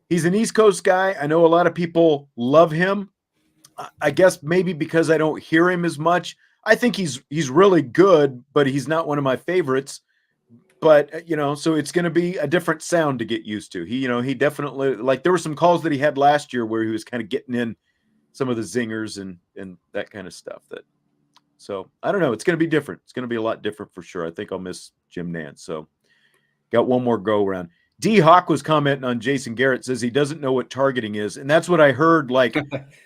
he's an East Coast guy. I know a lot of people love him. I guess maybe because I don't hear him as much. I think he's really good, but he's not one of my favorites. But so it's going to be a different sound to get used to. He definitely, like, there were some calls that he had last year where he was kind of getting in some of the zingers and that kind of stuff. So I don't know. It's going to be different. It's going to be a lot different for sure. I think I'll miss Jim Nantz. So got one more go around. D Hawk was commenting on Jason Garrett, says he doesn't know what targeting is, and that's what I heard. Like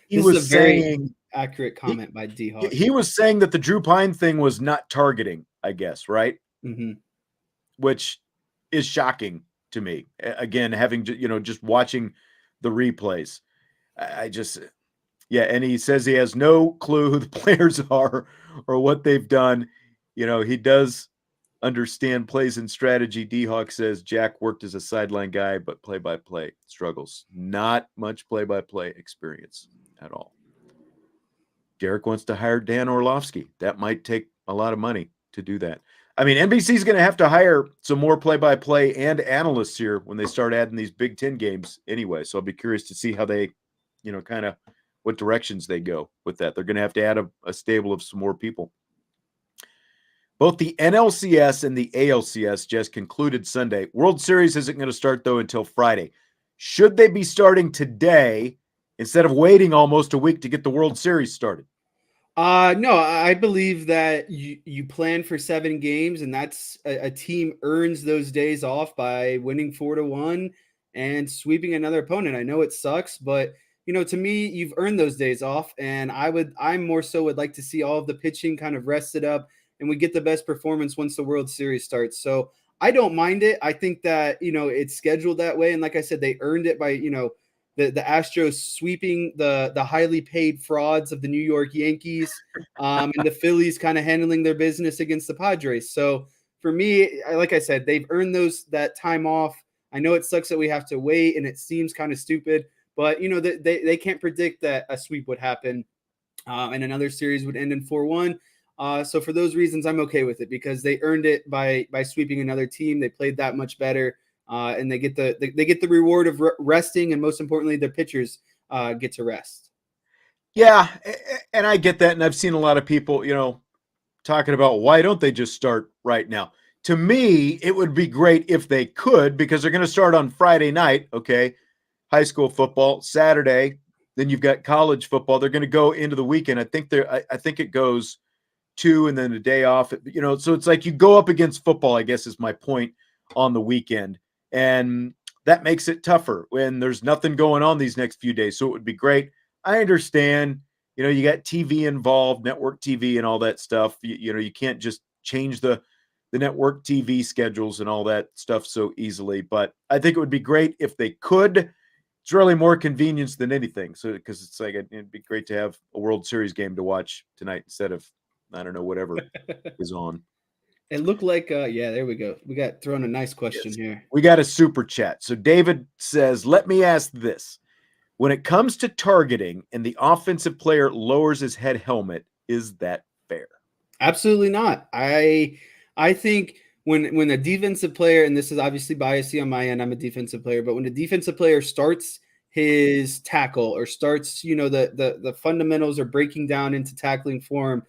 he was saying, accurate comment by D Hawk. He was saying that the Drew Pine thing was not targeting, I guess, right? Mm-hmm. Which is shocking to me. Again, having just watching the replays, and he says he has no clue who the players are or what they've done. He does understand plays and strategy. D-Hawk says Jack worked as a sideline guy, but play-by-play struggles. Not much play-by-play experience at all. Derek wants to hire Dan Orlovsky. That might take a lot of money to do that. I mean, NBC is going to have to hire some more play-by-play and analysts here when they start adding these Big Ten games anyway. So I'll be curious to see how they, kind of what directions they go with that. They're going to have to add a stable of some more people. Both the NLCS and the ALCS just concluded Sunday. World Series isn't going to start, though, until Friday. Should they be starting today instead of waiting almost a week to get the World Series started? No, I believe that you plan for 7 games, and that's a team earns those days off by winning 4-1 and sweeping another opponent. I know it sucks, but to me, you've earned those days off, and I more so would like to see all of the pitching kind of rested up, and we get the best performance once the World Series starts. So I don't mind it. I think that it's scheduled that way, and like I said, they earned it by the Astros sweeping the highly paid frauds of the New York Yankees, and the Phillies kind of handling their business against the Padres. So for me, like I said, they've earned that time off. I know it sucks that we have to wait, and it seems kind of stupid, but they can't predict that a sweep would happen, and another series would end in 4-1. So for those reasons, I'm okay with it because they earned it by sweeping another team. They played that much better. And they get the reward of resting, and most importantly, their pitchers get to rest. Yeah, and I get that, and I've seen a lot of people, talking about why don't they just start right now? To me, it would be great if they could because they're going to start on Friday night, okay? High school football, Saturday, then you've got college football. They're going to go into the weekend. I think it goes 2 and then a day off, so it's like you go up against football, I guess is my point, on the weekend. And that makes it tougher when there's nothing going on these next few days. So it would be great. I understand, you got TV involved, network TV and all that stuff. You can't just change the network TV schedules and all that stuff so easily. But I think it would be great if they could. It's really more convenience than anything. So because it's like it'd be great to have a World Series game to watch tonight instead of, I don't know, whatever is on. It looked like, there we go. We got thrown a nice question here. We got a super chat. So David says, let me ask this. When it comes to targeting and the offensive player lowers his head helmet, is that fair? Absolutely not. I think when a defensive player, and this is obviously biasy on my end, I'm a defensive player, but when the defensive player starts his tackle or starts, the fundamentals are breaking down into tackling form,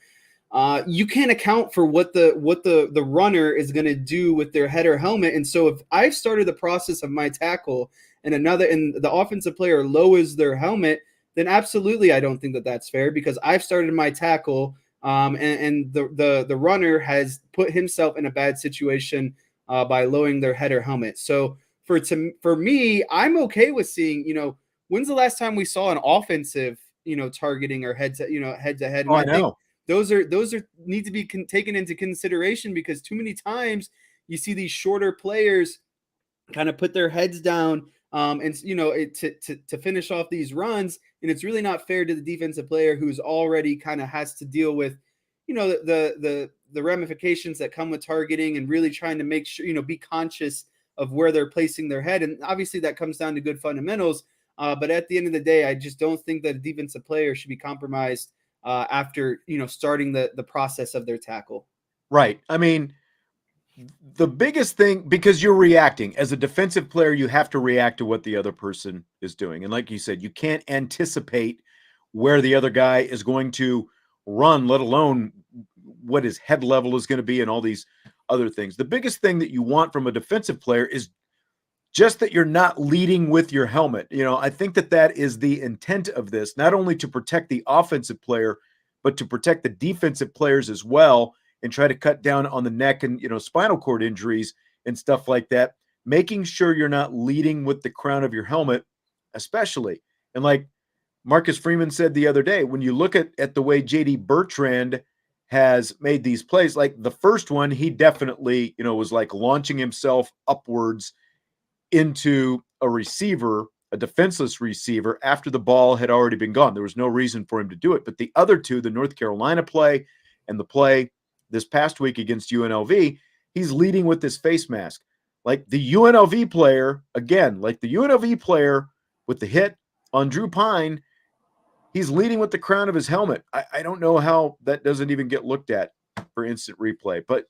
you can't account for what the runner is going to do with their head or helmet. And so if I've started the process of my tackle and the offensive player lowers their helmet, then absolutely I don't think that that's fair because I've started my tackle, and the runner has put himself in a bad situation by lowering their head or helmet. So for me, I'm okay with seeing, when's the last time we saw an offensive, targeting or head to head. Oh, I know. Those are need to be taken into consideration because too many times you see these shorter players kind of put their heads down, and to finish off these runs, and it's really not fair to the defensive player who's already kind of has to deal with the ramifications that come with targeting and really trying to make sure be conscious of where they're placing their head, and obviously that comes down to good fundamentals. But at the end of the day, I just don't think that a defensive player should be compromised after starting the process of their tackle. Right. I mean, the biggest thing, because you're reacting as a defensive player, you have to react to what the other person is doing. And like you said, you can't anticipate where the other guy is going to run, let alone what his head level is going to be and all these other things. The biggest thing that you want from a defensive player is just that you're not leading with your helmet. I think that is the intent of this, not only to protect the offensive player, but to protect the defensive players as well and try to cut down on the neck and, spinal cord injuries and stuff like that, making sure you're not leading with the crown of your helmet, especially. And like Marcus Freeman said the other day, when you look at the way JD Bertrand has made these plays, like the first one, he definitely, was like launching himself upwards into a receiver, a defenseless receiver, after the ball had already been gone. There was no reason for him to do it. But the other two, the North Carolina play and the play this past week against UNLV, he's leading with this face mask. Like the UNLV player, again, like the UNLV player with the hit on Drew Pine, he's leading with the crown of his helmet. I don't know how that doesn't even get looked at for instant replay. But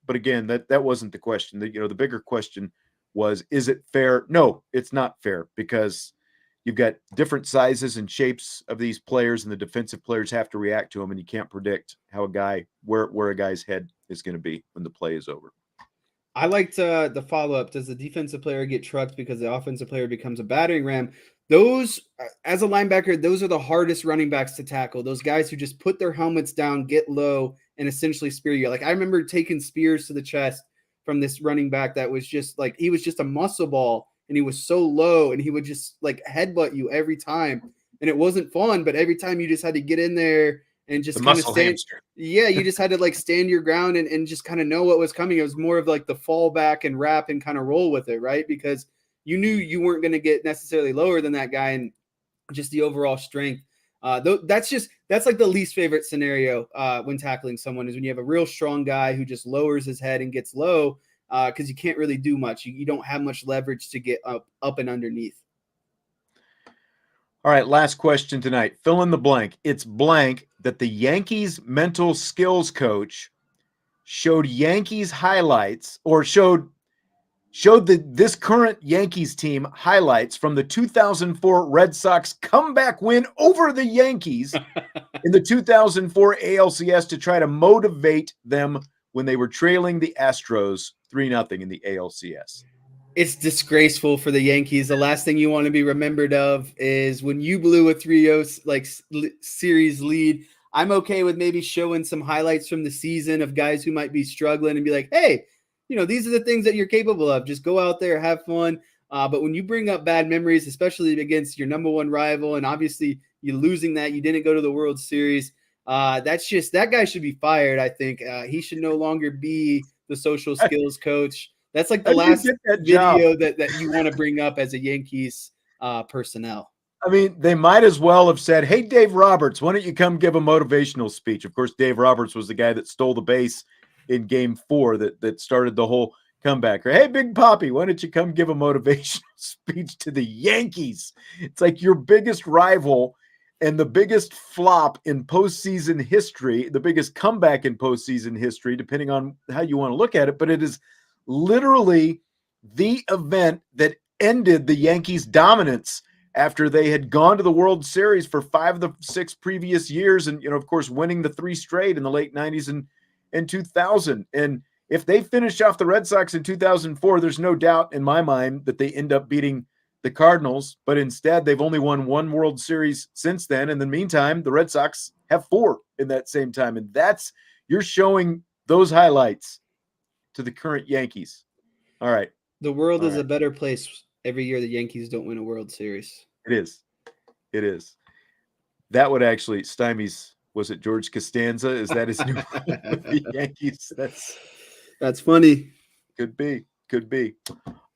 again, that wasn't the question. The bigger question was, is it fair? No, it's not fair, because you've got different sizes and shapes of these players, and the defensive players have to react to them, and you can't predict how where a guy's head is going to be when the play is over. I liked the follow up. Does the defensive player get trucked because the offensive player becomes a battering ram? Those, as a linebacker, those are the hardest running backs to tackle. Those guys who just put their helmets down, get low, and essentially spear you. Like, I remember taking spears to the chest from this running back that was just like, he was just a muscle ball, and he was so low, and he would just like headbutt you every time. And it wasn't fun, but every time you just had to get in there and just kind of stand. Hamster. Yeah, you just had to like stand your ground and just kind of know what was coming. It was more of like the fall back and wrap and kind of roll with it, right? Because you knew you weren't going to get necessarily lower than that guy, and just the overall strength. That's like the least favorite scenario when tackling someone, is when you have a real strong guy who just lowers his head and gets low, because you can't really do much. You don't have much leverage to get up and underneath. All right, last question tonight. Fill in the blank. It's blank that the Yankees mental skills coach showed Yankees highlights, or showed this current Yankees team highlights from the 2004 Red Sox comeback win over the Yankees in the 2004 ALCS to try to motivate them when they were trailing the Astros 3-0 in the ALCS. It's disgraceful for the Yankees. The last thing you want to be remembered of is when you blew a 3-0 series lead. I'm okay with maybe showing some highlights from the season of guys who might be struggling and be like, hey, these are the things that you're capable of. Just go out there, have fun. But when you bring up bad memories, especially against your number one rival, and obviously you're losing that, you didn't go to the World Series. That guy should be fired. I think he should no longer be the social skills coach. That's like the last video that you want to bring up as a Yankees personnel. I mean, they might as well have said, hey, Dave Roberts, why don't you come give a motivational speech? Of course, Dave Roberts was the guy that stole the base in Game 4 that started the whole comeback. Or, hey, Big Papi, why don't you come give a motivational speech to the Yankees? It's like your biggest rival and the biggest flop in postseason history, the biggest comeback in postseason history, depending on how you want to look at it. But it is literally the event that ended the Yankees' dominance after they had gone to the World Series for 5 of the 6 previous years, and of course winning the 3 straight in the late 90s and 2000. And if they finish off the Red Sox in 2004, there's no doubt in my mind that they end up beating the Cardinals, but instead they've only won 1 World Series since then. In the meantime, the Red Sox have 4 in that same time, and you're showing those highlights to the current Yankees. All right. The world is a better place every year the Yankees don't win a World Series. It is. That would actually stymies. Was it George Costanza? Is that his new with the Yankees? That's funny. Could be.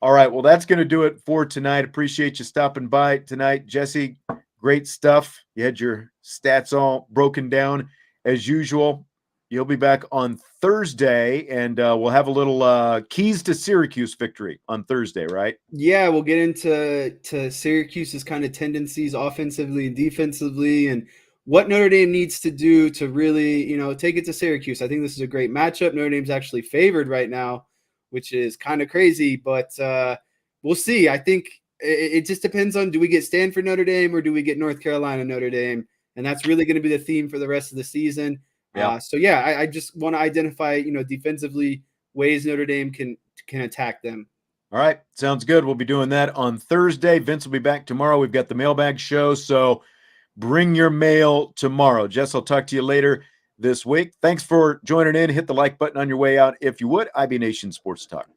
All right. Well, that's going to do it for tonight. Appreciate you stopping by tonight, Jesse. Great stuff. You had your stats all broken down as usual. You'll be back on Thursday, and we'll have a little keys to Syracuse victory on Thursday, right? Yeah, we'll get into Syracuse's kind of tendencies offensively and defensively, and what Notre Dame needs to do to really, take it to Syracuse. I think this is a great matchup. Notre Dame's actually favored right now, which is kind of crazy, but we'll see. I think it just depends on, do we get Stanford Notre Dame or do we get North Carolina Notre Dame? And that's really going to be the theme for the rest of the season. Yeah. I just want to identify, defensively ways Notre Dame can attack them. All right. Sounds good. We'll be doing that on Thursday. Vince will be back tomorrow. We've got the mailbag show, so bring your mail tomorrow. Jess, I'll talk to you later this week. Thanks for joining in. Hit the like button on your way out if you would. IB Nation Sports Talk.